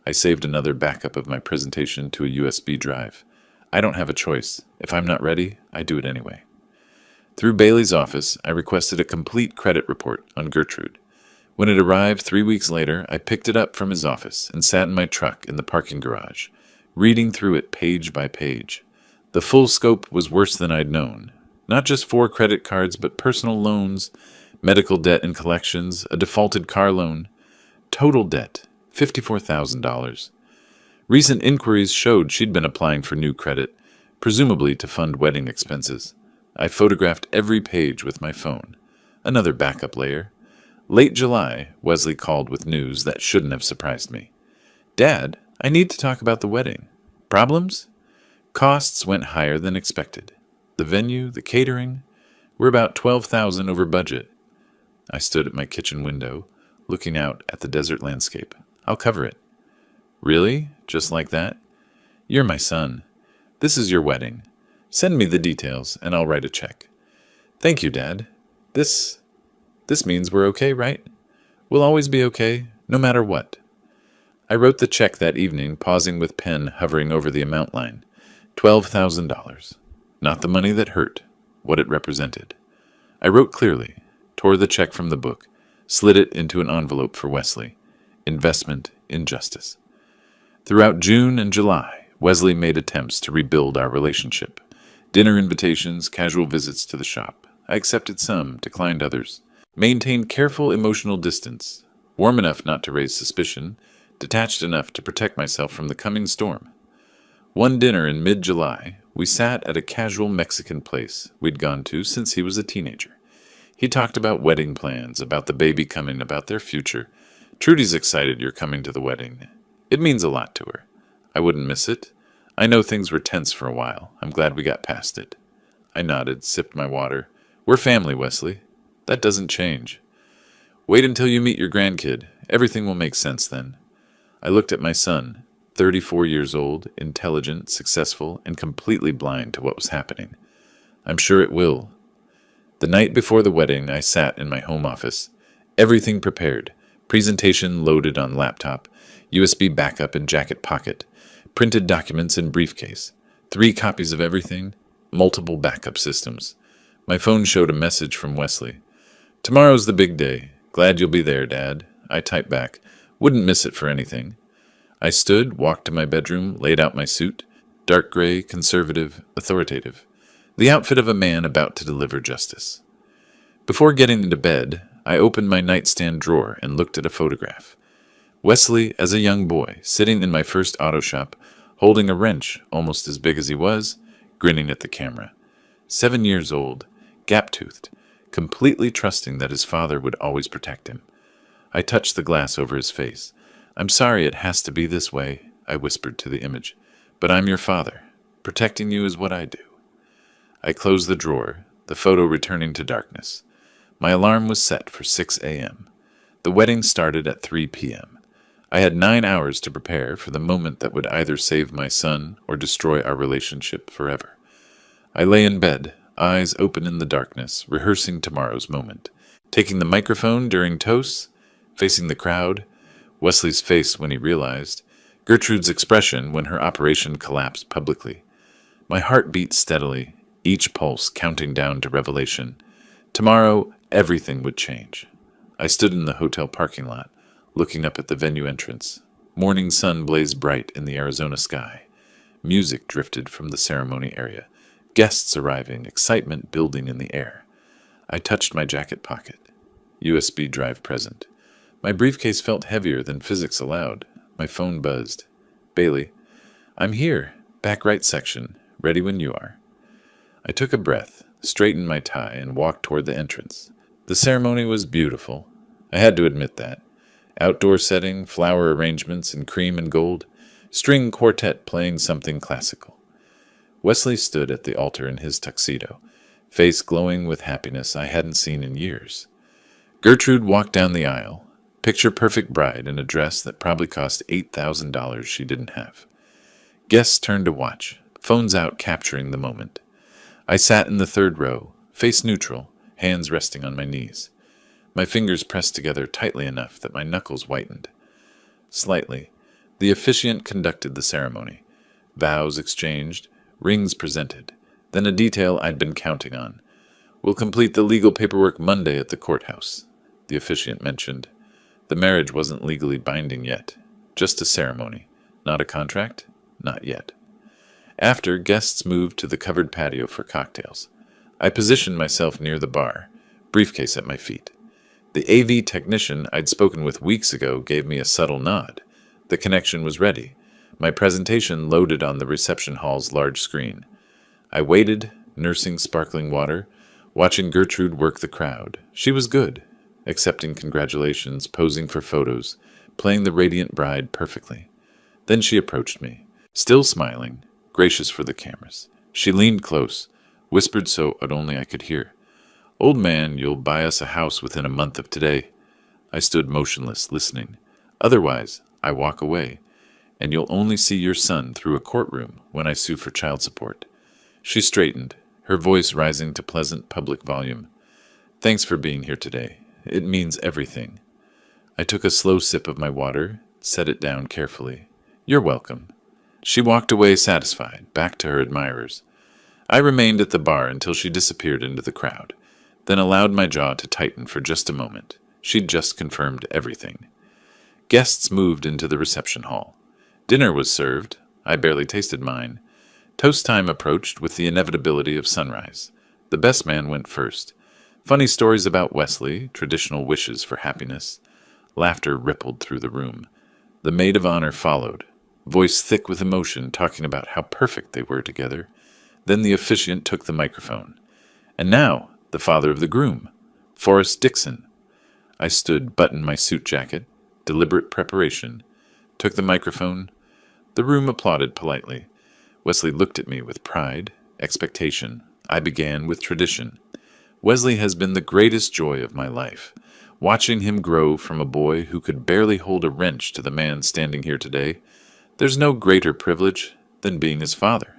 I saved another backup of my presentation to a USB drive. I don't have a choice. If I'm not ready, I do it anyway. Through Bailey's office, I requested a complete credit report on Gertrude. When it arrived 3 weeks later, I picked it up from his office and sat in my truck in the parking garage, reading through it page by page. The full scope was worse than I'd known. Not just 4 credit cards, but personal loans, medical debt and collections, a defaulted car loan. Total debt, $54,000. Recent inquiries showed she'd been applying for new credit, presumably to fund wedding expenses. I photographed every page with my phone. Another backup layer. Late July, Wesley called with news that shouldn't have surprised me. Dad, I need to talk about the wedding. Problems? Costs went higher than expected. The venue, the catering, we're about $12,000 over budget. I stood at my kitchen window, looking out at the desert landscape. I'll cover it. Really? Just like that? You're my son. This is your wedding. Send me the details, and I'll write a check. Thank you, Dad. This means we're okay, right? We'll always be okay, no matter what. I wrote the check that evening, pausing with pen hovering over the amount line. $12,000. Not the money that hurt, what it represented. I wrote clearly, tore the check from the book, slid it into an envelope for Wesley. Investment in justice. Throughout June and July, Wesley made attempts to rebuild our relationship. Dinner invitations, casual visits to the shop. I accepted some, declined others. Maintained careful emotional distance, warm enough not to raise suspicion, detached enough to protect myself from the coming storm. One dinner in mid-July, we sat at a casual Mexican place we'd gone to since he was a teenager. He talked about wedding plans, about the baby coming, about their future. Trudy's excited you're coming to the wedding. It means a lot to her. I wouldn't miss it. I know things were tense for a while. I'm glad we got past it. I nodded, sipped my water. We're family, Wesley. That doesn't change. Wait until you meet your grandkid. Everything will make sense then. I looked at my son, 34 years old, intelligent, successful, and completely blind to what was happening. I'm sure it will. The night before the wedding, I sat in my home office. Everything prepared. Presentation loaded on laptop. USB backup in jacket pocket. Printed documents in briefcase. 3 copies of everything. Multiple backup systems. My phone showed a message from Wesley. Tomorrow's the big day. Glad you'll be there, Dad. I typed back. Wouldn't miss it for anything. I stood, walked to my bedroom, laid out my suit. Dark gray, conservative, authoritative. The outfit of a man about to deliver justice. Before getting into bed, I opened my nightstand drawer and looked at a photograph. Wesley, as a young boy, sitting in my first auto shop, holding a wrench almost as big as he was, grinning at the camera. 7 years old, gap-toothed, completely trusting that his father would always protect him. I touched the glass over his face. "I'm sorry it has to be this way," I whispered to the image, "but I'm your father. Protecting you is what I do." I closed the drawer, the photo returning to darkness. My alarm was set for 6 a.m. The wedding started at 3 p.m. I had 9 hours to prepare for the moment that would either save my son or destroy our relationship forever. I lay in bed, eyes open in the darkness, rehearsing tomorrow's moment, taking the microphone during toasts, facing the crowd, Wesley's face when he realized, Gertrude's expression when her operation collapsed publicly. My heart beat steadily, each pulse counting down to revelation. Tomorrow, everything would change. I stood in the hotel parking lot, looking up at the venue entrance. Morning sun blazed bright in the Arizona sky. Music drifted from the ceremony area. Guests arriving, excitement building in the air. I touched my jacket pocket. USB drive present. My briefcase felt heavier than physics allowed. My phone buzzed. "Bailey, I'm here. Back right section. Ready when you are." I took a breath, straightened my tie, and walked toward the entrance. The ceremony was beautiful. I had to admit that. Outdoor setting, flower arrangements in cream and gold, string quartet playing something classical. Wesley stood at the altar in his tuxedo, face glowing with happiness I hadn't seen in years. Gertrude walked down the aisle, picture-perfect bride in a dress that probably cost $8,000 she didn't have. Guests turned to watch, phones out capturing the moment. I sat in the third row, face neutral, hands resting on my knees. My fingers pressed together tightly enough that my knuckles whitened. Slightly, the officiant conducted the ceremony. Vows exchanged, rings presented, then a detail I'd been counting on. "We'll complete the legal paperwork Monday at the courthouse," the officiant mentioned. The marriage wasn't legally binding yet. Just a ceremony. Not a contract? Not yet. After, guests moved to the covered patio for cocktails. I positioned myself near the bar, briefcase at my feet. The AV technician I'd spoken with weeks ago gave me a subtle nod. The connection was ready. My presentation loaded on the reception hall's large screen. I waited, nursing sparkling water, watching Gertrude work the crowd. She was good, accepting congratulations, posing for photos, playing the radiant bride perfectly. Then she approached me, still smiling, gracious for the cameras. She leaned close, whispered so only I could hear. "Old man, you'll buy us a house within a month of today." I stood motionless, listening. "Otherwise, I walk away, and you'll only see your son through a courtroom when I sue for child support." She straightened, her voice rising to pleasant public volume. "Thanks for being here today. It means everything." I took a slow sip of my water, set it down carefully. "You're welcome." She walked away satisfied, back to her admirers. I remained at the bar until she disappeared into the crowd, then allowed my jaw to tighten for just a moment. She'd just confirmed everything. Guests moved into the reception hall. Dinner was served. I barely tasted mine. Toast time approached with the inevitability of sunrise. The best man went first. Funny stories about Wesley, traditional wishes for happiness. Laughter rippled through the room. The maid of honor followed, voice thick with emotion, talking about how perfect they were together. Then the officiant took the microphone. And now, the father of the groom, Forrest Dixon. I stood, buttoned my suit jacket, deliberate preparation, took the microphone. The room applauded politely. Wesley looked at me with pride, expectation. I began with tradition. Wesley has been the greatest joy of my life. Watching him grow from a boy who could barely hold a wrench to the man standing here today, there's no greater privilege than being his father.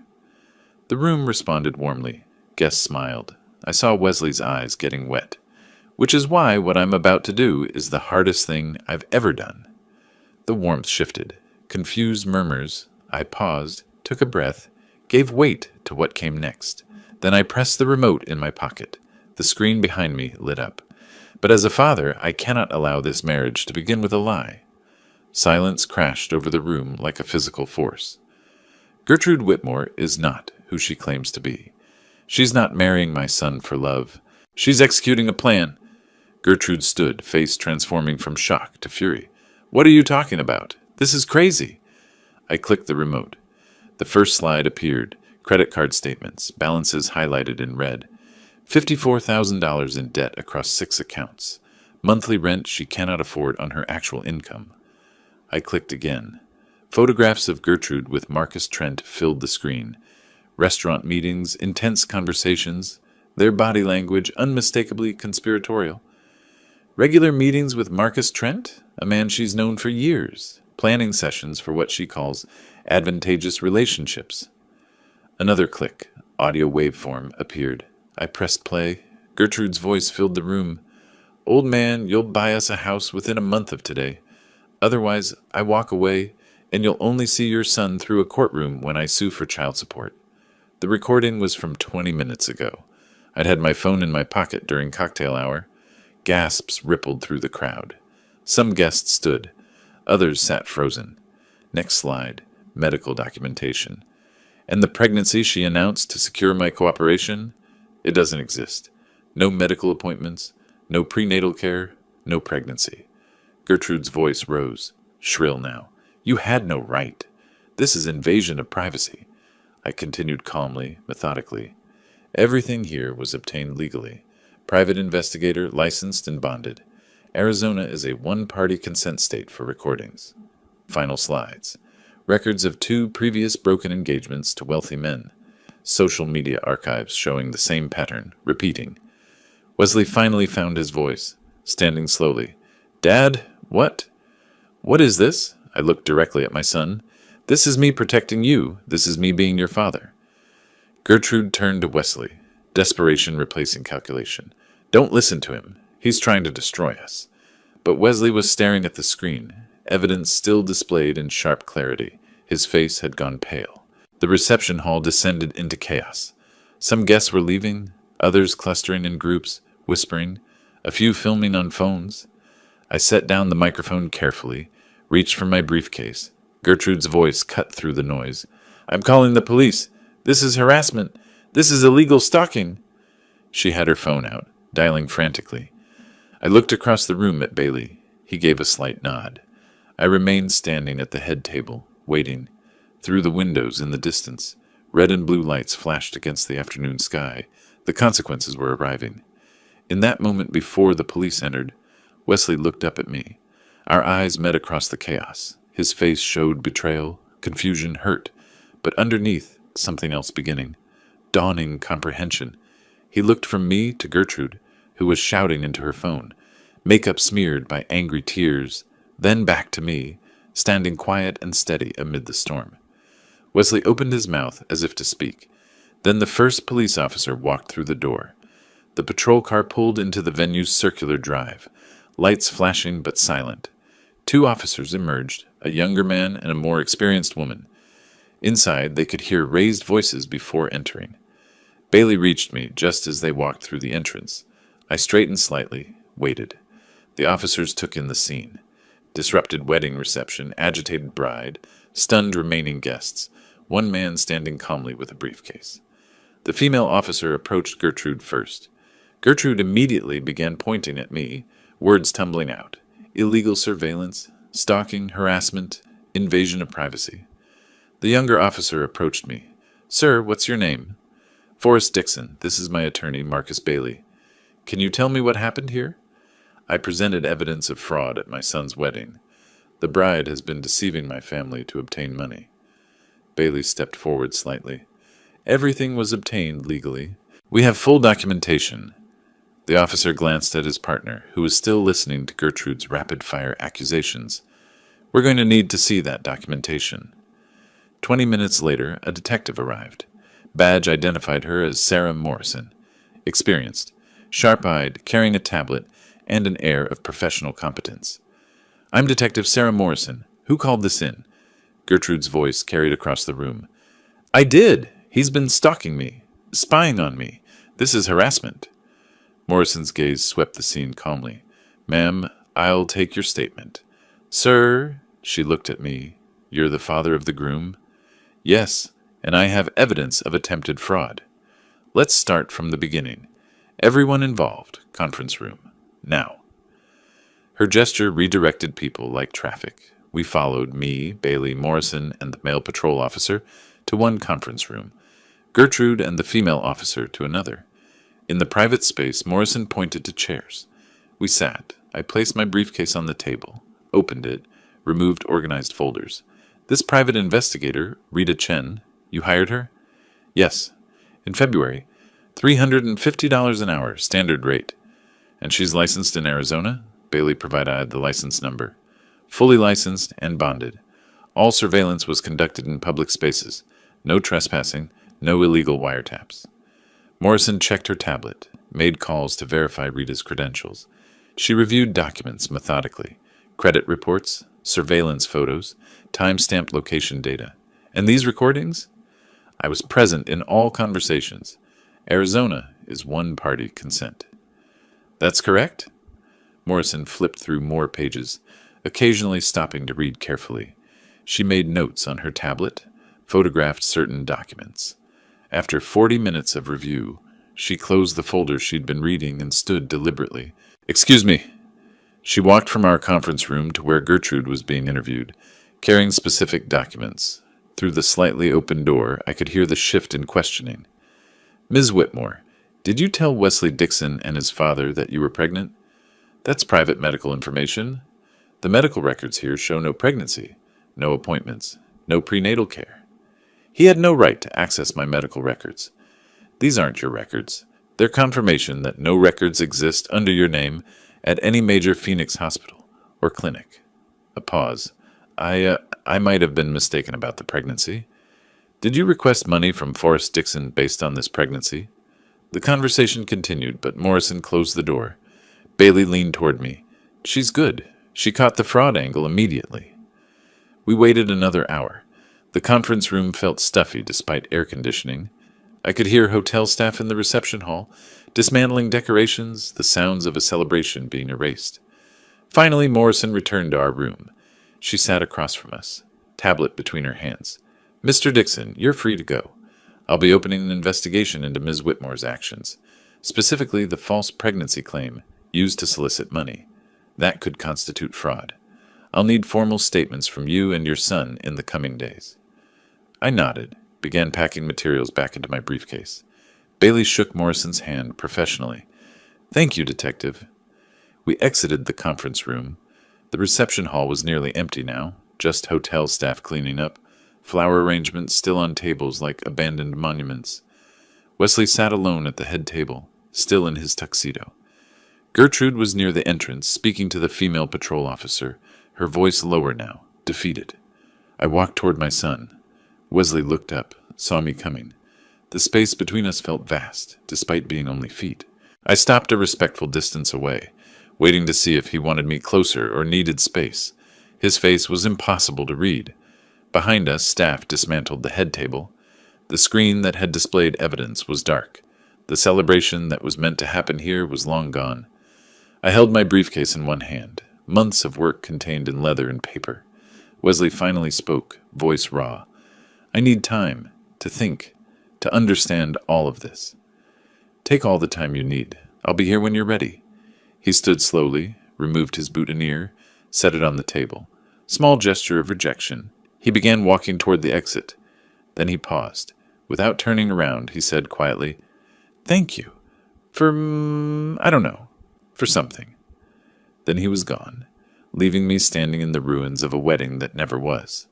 The room responded warmly. Guests smiled. I saw Wesley's eyes getting wet, which is why what I'm about to do is the hardest thing I've ever done. The warmth shifted. Confused murmurs. I paused, took a breath, gave weight to what came next. Then I pressed the remote in my pocket. The screen behind me lit up. But as a father, I cannot allow this marriage to begin with a lie. Silence crashed over the room like a physical force. Gertrude Whitmore is not who she claims to be. She's not marrying my son for love. She's executing a plan. Gertrude stood, face transforming from shock to fury. What are you talking about? This is crazy. I clicked the remote. The first slide appeared. Credit card statements, balances highlighted in red. $54,000 in debt across 6 accounts. Monthly rent she cannot afford on her actual income. I clicked again. Photographs of Gertrude with Marcus Trent filled the screen. Restaurant meetings, intense conversations, their body language unmistakably conspiratorial. Regular meetings with Marcus Trent, a man she's known for years, planning sessions for what she calls advantageous relationships. Another click. Audio waveform appeared. I pressed play. Gertrude's voice filled the room. Old man, you'll buy us a house within a month of today. Otherwise, I walk away, and you'll only see your son through a courtroom when I sue for child support. The recording was from 20 minutes ago. I'd had my phone in my pocket during cocktail hour. Gasps rippled through the crowd. Some guests stood. Others sat frozen. Next slide. Medical documentation. And the pregnancy she announced to secure my cooperation? It doesn't exist. No medical appointments, no prenatal care, no pregnancy. Gertrude's voice rose, shrill now. You had no right. This is invasion of privacy. I continued calmly, methodically. Everything here was obtained legally. Private investigator, licensed and bonded. Arizona is a one-party consent state for recordings. Final slides. Records of 2 previous broken engagements to wealthy men. Social media archives showing the same pattern, repeating. Wesley finally found his voice, standing slowly. Dad, what? What is this? I looked directly at my son. This is me protecting you. This is me being your father. Gertrude turned to Wesley, desperation replacing calculation. Don't listen to him. He's trying to destroy us. But Wesley was staring at the screen, evidence still displayed in sharp clarity. His face had gone pale. The reception hall descended into chaos. Some guests were leaving, others clustering in groups, whispering, a few filming on phones. I set down the microphone carefully, reached for my briefcase. Gertrude's voice cut through the noise. I'm calling the police. This is harassment. This is illegal stalking. She had her phone out, dialing frantically. I looked across the room at Bailey. He gave a slight nod. I remained standing at the head table, waiting. Through the windows in the distance, red and blue lights flashed against the afternoon sky. The consequences were arriving. In that moment before the police entered, Wesley looked up at me. Our eyes met across the chaos. His face showed betrayal, confusion, hurt, but underneath, something else beginning. Dawning comprehension. He looked from me to Gertrude, who was shouting into her phone, makeup smeared by angry tears, then back to me, standing quiet and steady amid the storm. Wesley opened his mouth as if to speak. Then the first police officer walked through the door. The patrol car pulled into the venue's circular drive, lights flashing but silent. 2 officers emerged, a younger man and a more experienced woman. Inside, they could hear raised voices before entering. Bailey reached me just as they walked through the entrance. I straightened slightly, waited. The officers took in the scene. Disrupted wedding reception, agitated bride, stunned remaining guests, one man standing calmly with a briefcase. The female officer approached Gertrude first. Gertrude immediately began pointing at me, words tumbling out. Illegal surveillance, stalking, harassment, invasion of privacy. The younger officer approached me. Sir, what's your name? Forrest Dixon. This is my attorney, Marcus Bailey. Can you tell me what happened here? I presented evidence of fraud at my son's wedding. The bride has been deceiving my family to obtain money. Bailey stepped forward slightly. Everything was obtained legally. We have full documentation. The officer glanced at his partner, who was still listening to Gertrude's rapid-fire accusations. We're going to need to see that documentation. 20 minutes later, a detective arrived. Badge identified her as Sarah Morrison. Experienced, sharp-eyed, carrying a tablet, and an air of professional competence. I'm Detective Sarah Morrison. Who called this in? Gertrude's voice carried across the room. I did. He's been stalking me, spying on me. This is harassment. Morrison's gaze swept the scene calmly. Ma'am, I'll take your statement. Sir, she looked at me. You're the father of the groom? Yes, and I have evidence of attempted fraud. Let's start from the beginning. Everyone involved, conference room. Now. Her gesture redirected people like traffic. We followed, me, Bailey, Morrison, and the male patrol officer, to one conference room, Gertrude and the female officer to another. In the private space, Morrison pointed to chairs. We sat. I placed my briefcase on the table, opened it, removed organized folders. This private investigator, Rita Chen, you hired her? Yes. In February. $350 an hour, standard rate. And she's licensed in Arizona? Bailey provided the license number. Fully licensed and bonded. All surveillance was conducted in public spaces. No trespassing, no illegal wiretaps. Morrison checked her tablet, made calls to verify Rita's credentials. She reviewed documents methodically, credit reports, surveillance photos, time-stamped location data. And these recordings? I was present in all conversations. Arizona is one-party consent. That's correct? Morrison flipped through more pages, occasionally stopping to read carefully. She made notes on her tablet, photographed certain documents. After 40 minutes of review, she closed the folder she'd been reading and stood deliberately. Excuse me. She walked from our conference room to where Gertrude was being interviewed, carrying specific documents. Through the slightly open door, I could hear the shift in questioning. Ms. Whitmore, did you tell Wesley Dixon and his father that you were pregnant? That's private medical information. The medical records here show no pregnancy, no appointments, no prenatal care. He had no right to access my medical records. These aren't your records. They're confirmation that no records exist under your name at any major Phoenix hospital or clinic. A pause. I might have been mistaken about the pregnancy. Did you request money from Forrest Dixon based on this pregnancy? The conversation continued, but Morrison closed the door. Bailey leaned toward me. She's good. She caught the fraud angle immediately. We waited another hour. The conference room felt stuffy despite air conditioning. I could hear hotel staff in the reception hall, dismantling decorations, the sounds of a celebration being erased. Finally, Morrison returned to our room. She sat across from us, tablet between her hands. Mr. Dixon, you're free to go. I'll be opening an investigation into Ms. Whitmore's actions, specifically the false pregnancy claim used to solicit money. That could constitute fraud. I'll need formal statements from you and your son in the coming days. I nodded, began packing materials back into my briefcase. Bailey shook Morrison's hand professionally. Thank you, Detective. We exited the conference room. The reception hall was nearly empty now, just hotel staff cleaning up, flower arrangements still on tables like abandoned monuments. Wesley sat alone at the head table, still in his tuxedo. Gertrude was near the entrance, speaking to the female patrol officer, her voice lower now, defeated. I walked toward my son. Wesley looked up, saw me coming. The space between us felt vast, despite being only feet. I stopped a respectful distance away, waiting to see if he wanted me closer or needed space. His face was impossible to read. Behind us, staff dismantled the head table. The screen that had displayed evidence was dark. The celebration that was meant to happen here was long gone. I held my briefcase in one hand, months of work contained in leather and paper. Wesley finally spoke, voice raw. I need time to think, to understand all of this. Take all the time you need. I'll be here when you're ready. He stood slowly, removed his boutonniere, set it on the table. Small gesture of rejection. He began walking toward the exit. Then he paused. Without turning around, he said quietly, Thank you. For, I don't know, for something. Then he was gone, leaving me standing in the ruins of a wedding that never was.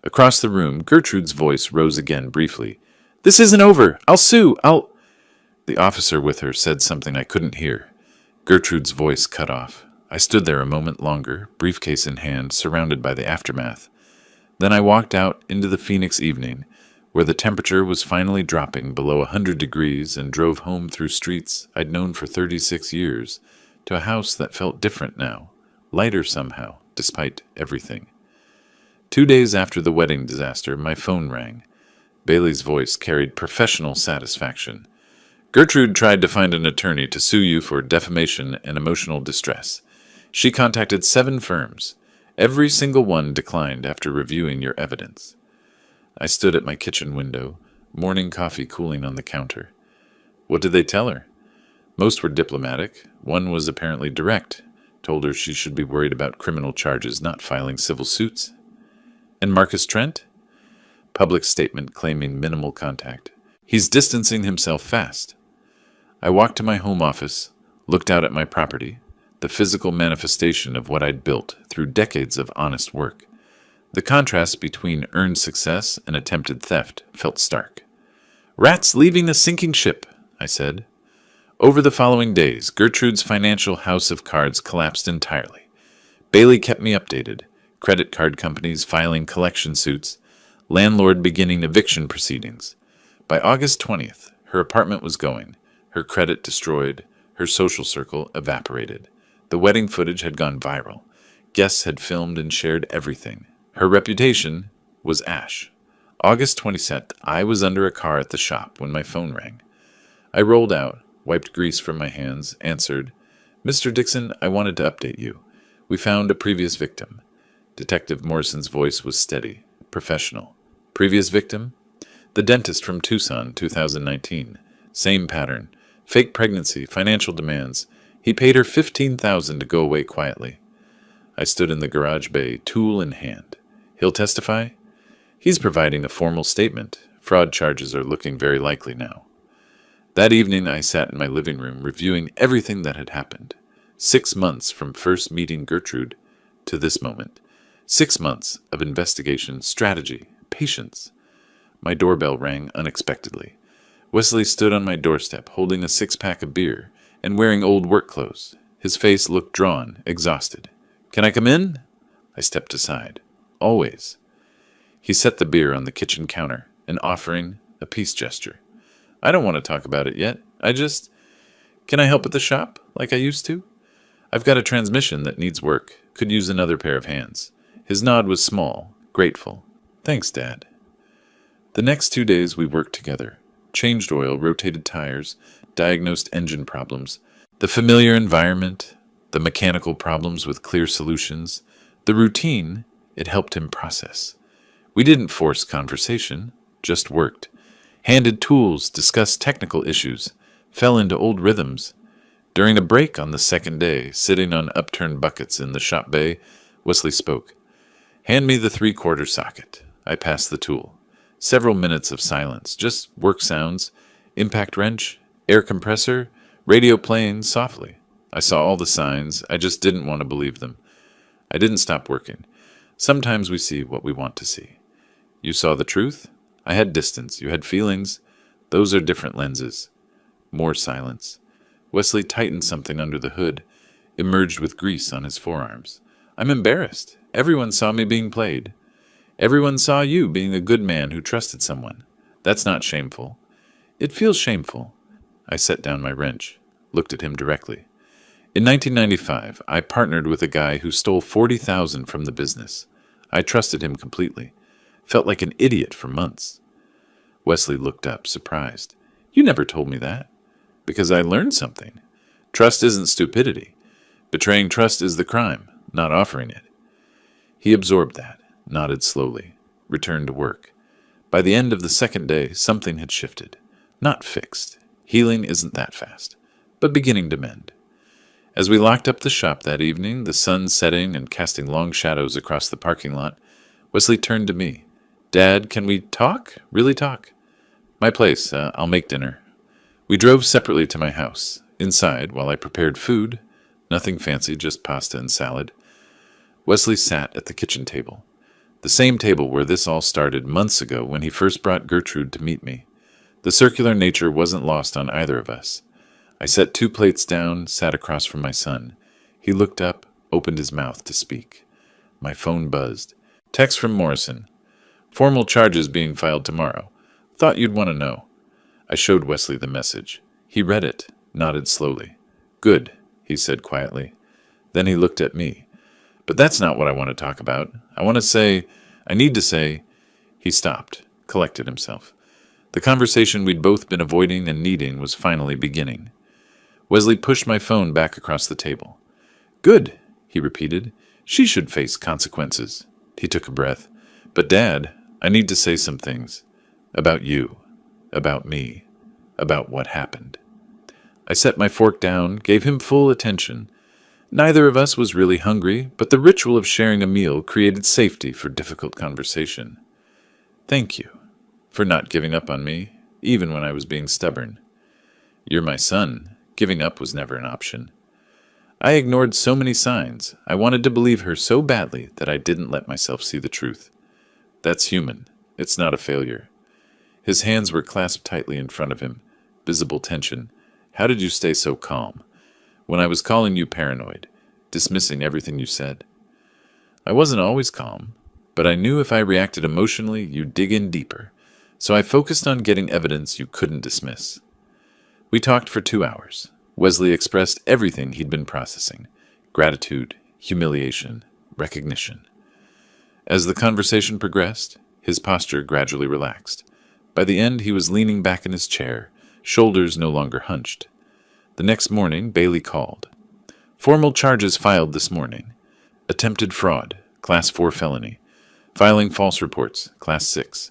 Across the room, Gertrude's voice rose again briefly. This isn't over. I'll sue. The officer with her said something I couldn't hear. Gertrude's voice cut off. I stood there a moment longer, briefcase in hand, surrounded by the aftermath. Then I walked out into the Phoenix evening, where the temperature was finally dropping below 100 degrees, and drove home through streets I'd known for 36 years, to a house that felt different now, lighter somehow, despite everything. 2 days after the wedding disaster, my phone rang. Bailey's voice carried professional satisfaction. Gertrude tried to find an attorney to sue you for defamation and emotional distress. She contacted 7 firms. Every single one declined after reviewing your evidence. I stood at my kitchen window, morning coffee cooling on the counter. What did they tell her? Most were diplomatic. One was apparently direct. Told her she should be worried about criminal charges, not filing civil suits. And Marcus Trent? Public statement claiming minimal contact. He's distancing himself fast. I walked to my home office, looked out at my property, the physical manifestation of what I'd built through decades of honest work. The contrast between earned success and attempted theft felt stark. "Rats leaving a sinking ship," I said. Over the following days, Gertrude's financial house of cards collapsed entirely. Bailey kept me updated. Credit card companies filing collection suits, landlord beginning eviction proceedings. By August 20th, her apartment was going, her credit destroyed, her social circle evaporated. The wedding footage had gone viral. Guests had filmed and shared everything. Her reputation was ash. August 27th, I was under a car at the shop when my phone rang. I rolled out, wiped grease from my hands, answered, "Mr. Dixon, I wanted to update you. We found a previous victim." Detective Morrison's voice was steady, professional. Previous victim? The dentist from Tucson, 2019. Same pattern. Fake pregnancy, financial demands. He paid her $15,000 to go away quietly. I stood in the garage bay, tool in hand. He'll testify? He's providing a formal statement. Fraud charges are looking very likely now. That evening I sat in my living room reviewing everything that had happened. 6 months from first meeting Gertrude to this moment. 6 months of investigation, strategy, patience. My doorbell rang unexpectedly. Wesley stood on my doorstep holding a 6-pack of beer and wearing old work clothes. His face looked drawn, exhausted. "Can I come in?" I stepped aside. "Always." He set the beer on the kitchen counter, an offering, a peace gesture. "I don't want to talk about it yet. Can I help at the shop, like I used to? I've got a transmission that needs work. Could use another pair of hands." His nod was small, grateful. "Thanks, Dad." The next 2 days we worked together. Changed oil, rotated tires, diagnosed engine problems. The familiar environment, the mechanical problems with clear solutions, the routine, it helped him process. We didn't force conversation, just worked. Handed tools, discussed technical issues, fell into old rhythms. During a break on the second day, sitting on upturned buckets in the shop bay, Wesley spoke. "Hand me the 3/4 socket." I passed the tool. Several minutes of silence, just work sounds, impact wrench, air compressor, radio playing softly. I saw all the signs, I just didn't want to believe them. I didn't stop working. Sometimes we see what we want to see. "You saw the truth? I had distance, you had feelings. Those are different lenses." More silence. Wesley tightened something under the hood, emerged with grease on his forearms. "I'm embarrassed. Everyone saw me being played. Everyone saw you being a good man who trusted someone. That's not shameful." "It feels shameful." I set down my wrench, looked at him directly. "In 1995, I partnered with a guy who stole $40,000 from the business. I trusted him completely. Felt like an idiot for months." Wesley looked up, surprised. "You never told me that." "Because I learned something. Trust isn't stupidity. Betraying trust is the crime, not offering it." He absorbed that, nodded slowly, returned to work. By the end of the second day, something had shifted. Not fixed. Healing isn't that fast, but beginning to mend. As we locked up the shop that evening, the sun setting and casting long shadows across the parking lot, Wesley turned to me. "Dad, can we talk? Really talk?" "My place. I'll make dinner." We drove separately to my house. Inside, while I prepared food, nothing fancy, just pasta and salad, Wesley sat at the kitchen table. The same table where this all started months ago when he first brought Gertrude to meet me. The circular nature wasn't lost on either of us. I set 2 plates down, sat across from my son. He looked up, opened his mouth to speak. My phone buzzed. Text from Morrison. "Formal charges being filed tomorrow. Thought you'd want to know." I showed Wesley the message. He read it, nodded slowly. "Good," he said quietly. Then he looked at me. "But that's not what I want to talk about. I need to say..." He stopped, collected himself. The conversation we'd both been avoiding and needing was finally beginning. Wesley pushed my phone back across the table. "Good," he repeated. "She should face consequences." He took a breath. "But Dad, I need to say some things. About you. About me. About what happened." I set my fork down, gave him full attention. Neither of us was really hungry, but the ritual of sharing a meal created safety for difficult conversation. Thank you for not giving up on me, even when I was being stubborn. You're my son. Giving up was never an option. I ignored so many signs. I wanted to believe her so badly that I didn't let myself see the truth. That's human. It's not a failure. His hands were clasped tightly in front of him. Visible tension. How did you stay so calm? When I was calling you paranoid, dismissing everything you said. I wasn't always calm, but I knew if I reacted emotionally, you'd dig in deeper. So I focused on getting evidence you couldn't dismiss. We talked for 2 hours. Wesley expressed everything he'd been processing. Gratitude, humiliation, recognition. As the conversation progressed, his posture gradually relaxed. By the end, he was leaning back in his chair, shoulders no longer hunched. The next morning, Bailey called. Formal charges filed this morning. Attempted fraud, Class 4 felony. Filing false reports, Class 6.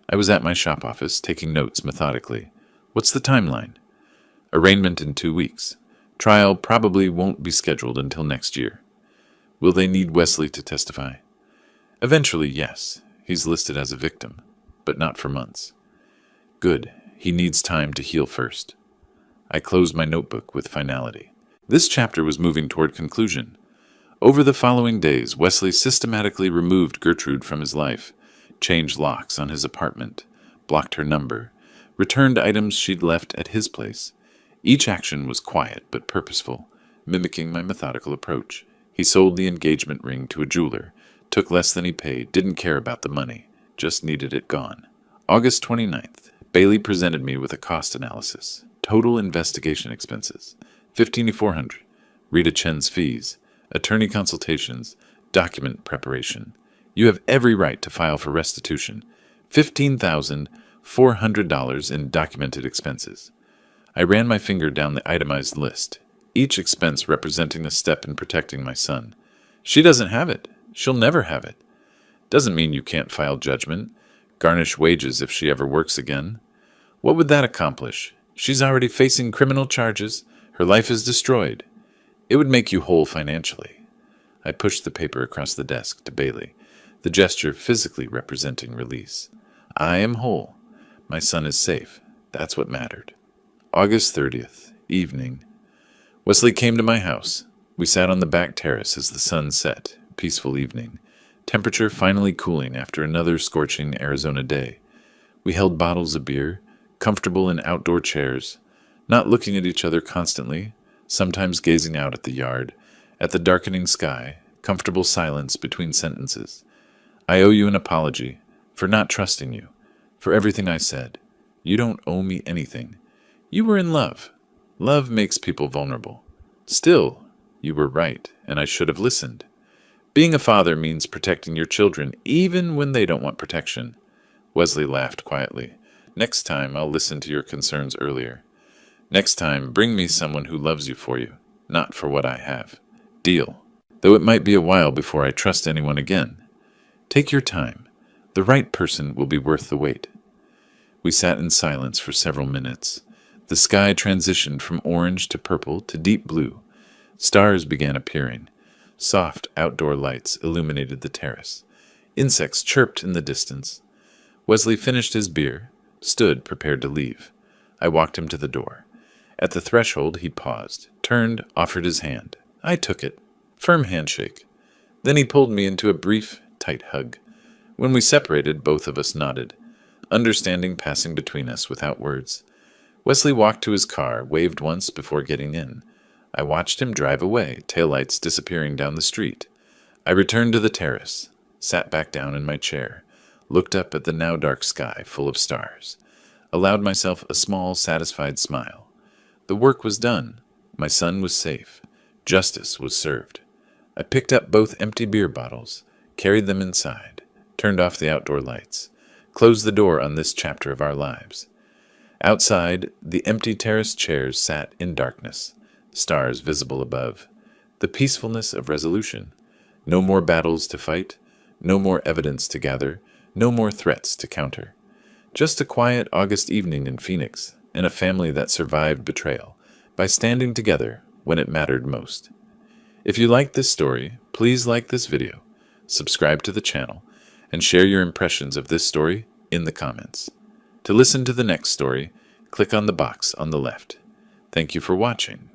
I was at my shop office, taking notes methodically. What's the timeline? Arraignment in 2 weeks. Trial probably won't be scheduled until next year. Will they need Wesley to testify? Eventually, yes. He's listed as a victim, but not for months. Good. He needs time to heal first. I closed my notebook with finality. This chapter was moving toward conclusion. Over the following days, Wesley systematically removed Gertrude from his life, changed locks on his apartment, blocked her number, returned items she'd left at his place. Each action was quiet but purposeful, mimicking my methodical approach. He sold the engagement ring to a jeweler, took less than he paid, didn't care about the money, just needed it gone. August 29th, Bailey presented me with a cost analysis. Total investigation expenses, $15,400. Rita Chen's fees, attorney consultations, document preparation. You have every right to file for restitution. $15,400 in documented expenses. I ran my finger down the itemized list, each expense representing a step in protecting my son. She doesn't have it. She'll never have it. Doesn't mean you can't file judgment, garnish wages if she ever works again. What would that accomplish? She's already facing criminal charges. Her life is destroyed. It would make you whole financially. I pushed the paper across the desk to Bailey, the gesture physically representing release. I am whole. My son is safe. That's what mattered. August 30th, evening. Wesley came to my house. We sat on the back terrace as the sun set. Peaceful evening. Temperature finally cooling after another scorching Arizona day. We held bottles of beer, comfortable in outdoor chairs, not looking at each other constantly, sometimes gazing out at the yard, at the darkening sky, comfortable silence between sentences. I owe you an apology for not trusting you, for everything I said. You don't owe me anything. You were in love. Love makes people vulnerable. Still, you were right, and I should have listened. Being a father means protecting your children, even when they don't want protection. Wesley laughed quietly. Next time, I'll listen to your concerns earlier. Next time, bring me someone who loves you for you, not for what I have. Deal. Though it might be a while before I trust anyone again. Take your time. The right person will be worth the wait. We sat in silence for several minutes. The sky transitioned from orange to purple to deep blue. Stars began appearing. Soft outdoor lights illuminated the terrace. Insects chirped in the distance. Wesley finished his beer, stood prepared to leave. I walked him to the door. At the threshold, he paused, turned, offered his hand. I took it. Firm handshake. Then he pulled me into a brief, tight hug. When we separated, both of us nodded, understanding passing between us without words. Wesley walked to his car, waved once before getting in. I watched him drive away, taillights disappearing down the street. I returned to the terrace, sat back down in my chair, looked up at the now dark sky full of stars, allowed myself a small, satisfied smile. The work was done. My son was safe. Justice was served. I picked up both empty beer bottles, carried them inside, turned off the outdoor lights, closed the door on this chapter of our lives. Outside, the empty terrace chairs sat in darkness, stars visible above. The peacefulness of resolution. No more battles to fight, no more evidence to gather, no more threats to counter. Just a quiet August evening in Phoenix, and a family that survived betrayal by standing together when it mattered most. If you like this story, please like this video, subscribe to the channel, and share your impressions of this story in the comments. To listen to the next story, click on the box on the left. Thank you for watching.